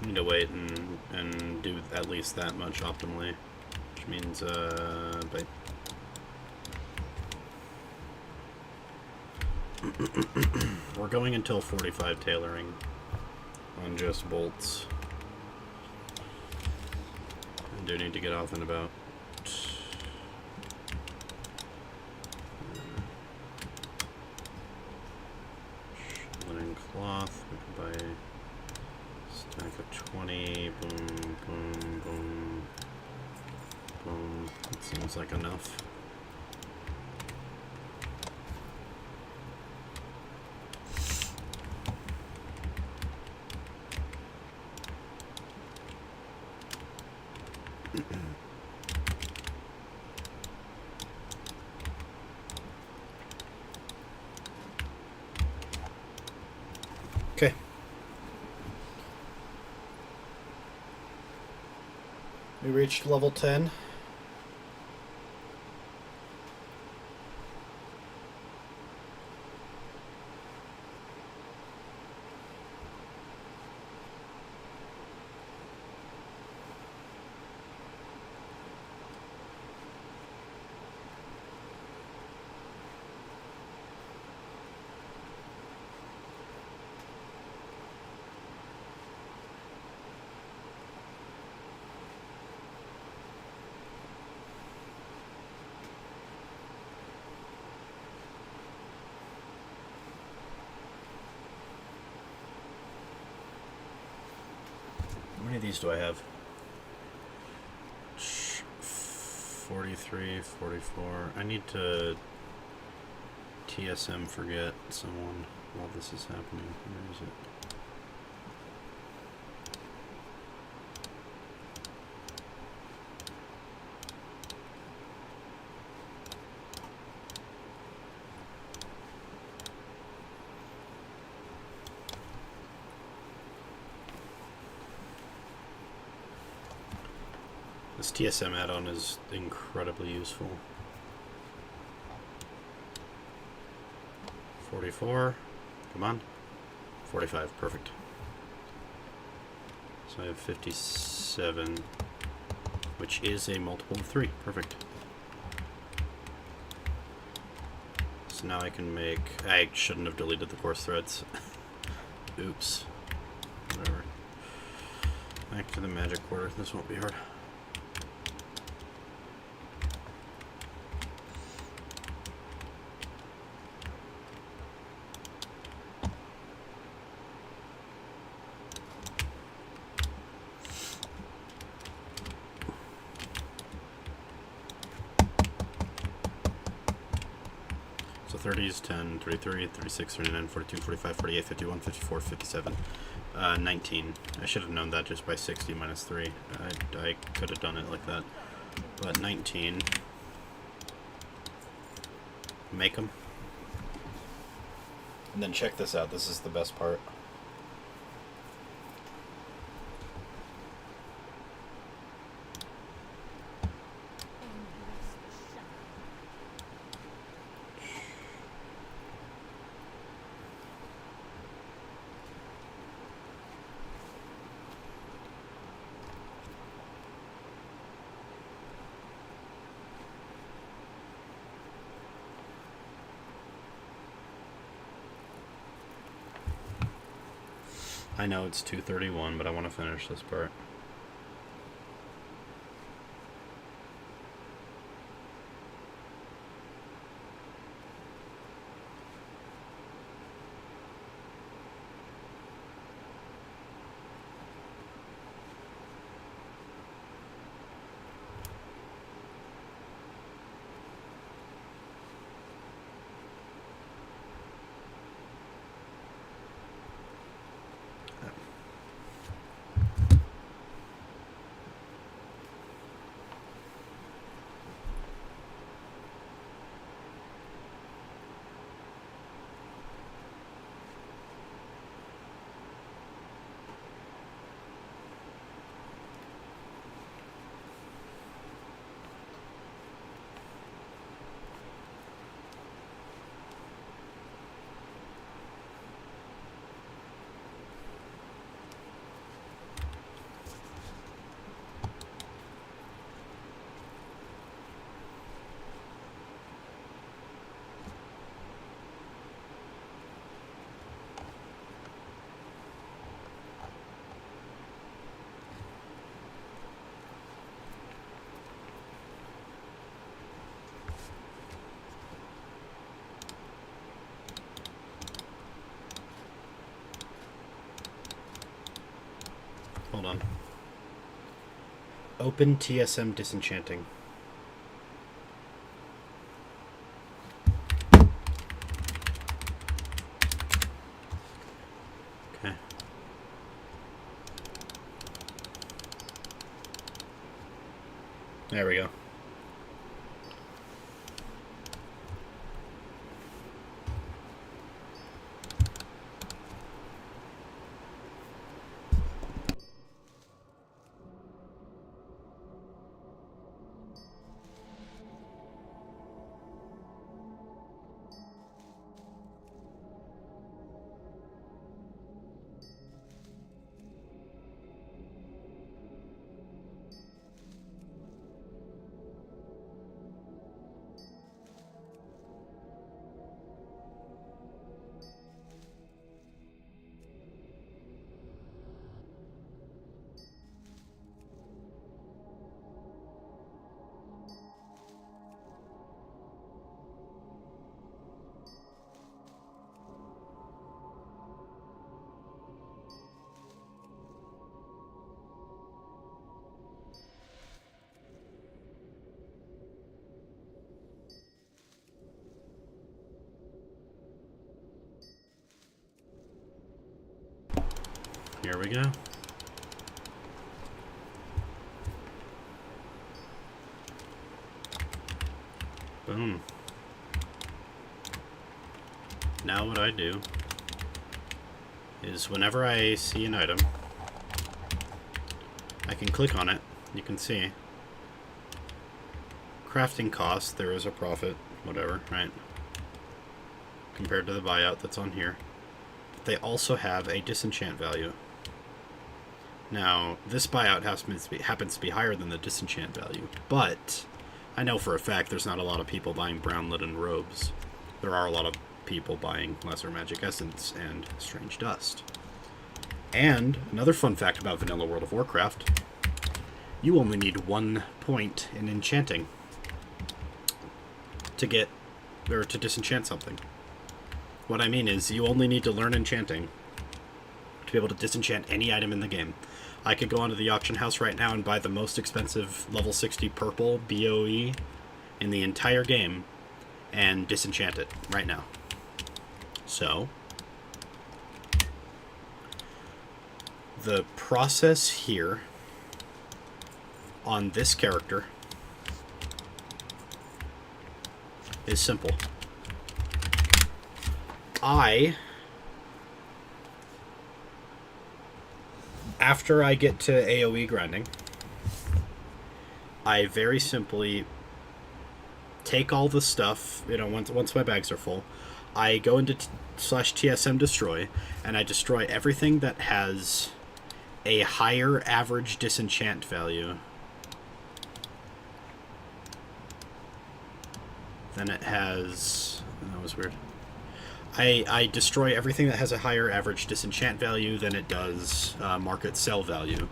We need to wait and do at least that much optimally. Which means, bye. We're going until 45 tailoring on just bolts. I do need to get off in about... linen cloth, we can buy a stack of 20, boom, boom, boom, boom. That seems like enough. Okay. We reached level 10. many of these do I have? 43, 44. I need to TSM forget someone while this is happening. Where is it? This TSM add-on is incredibly useful. 44. Come on. 45. Perfect. So I have 57, which is a multiple of 3. Perfect. So now I can make... I shouldn't have deleted the course threads. Oops. Whatever. Back to the magic quarter. This won't be hard. So 30s, 10, 33, 36, 39, 42, 45, 48, 51, 54, 57, 19. I should have known that just by 60 minus 3. I could have done it like that. But 19. Make them. And then check this out. This is the best part. I know it's 2:31, but I want to finish this part. Hold on. Open TSM disenchanting. Okay. There we go. here we go. Boom. Now what I do is whenever I see an item, I can click on it. You can see crafting cost, there is a profit, whatever, right? Compared to the buyout that's on here. But they also have a disenchant value. Now, this buyout happens to be higher than the disenchant value, but I know for a fact there's not a lot of people buying brown linen robes. There are a lot of people buying lesser magic essence and strange dust. And another fun fact about vanilla World of Warcraft, you only need 1 point in enchanting to get, or to disenchant something. What I mean is, you only need to learn enchanting to be able to disenchant any item in the game. I could go onto the auction house right now and buy the most expensive level 60 purple BOE in the entire game and disenchant it right now. So, the process here on this character is simple. After I get to AoE grinding, I very simply take all the stuff, once my bags are full, I go into /TSM destroy, and I destroy everything that has a higher average disenchant value than it has. That was weird. I destroy everything that has a higher average disenchant value than it does market sell value.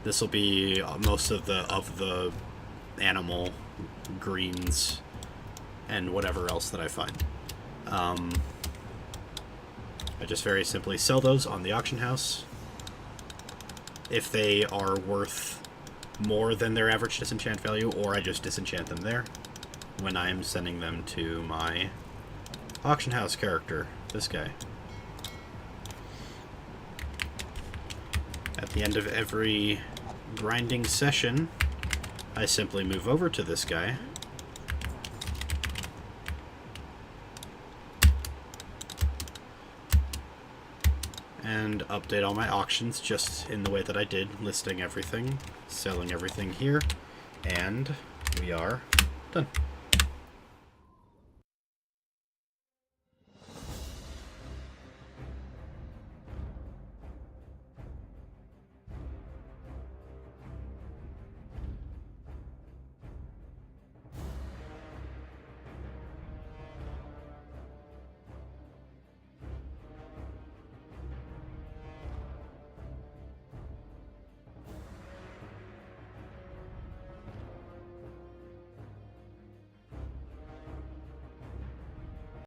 This will be most of the animal greens and whatever else that I find. I just very simply sell those on the auction house. If they are worth more than their average disenchant value, or I just disenchant them there when I'm sending them to my auction house character, this guy. At the end of every grinding session, I simply move over to this guy and update all my auctions just in the way that I did, listing everything, selling everything here, and we are done.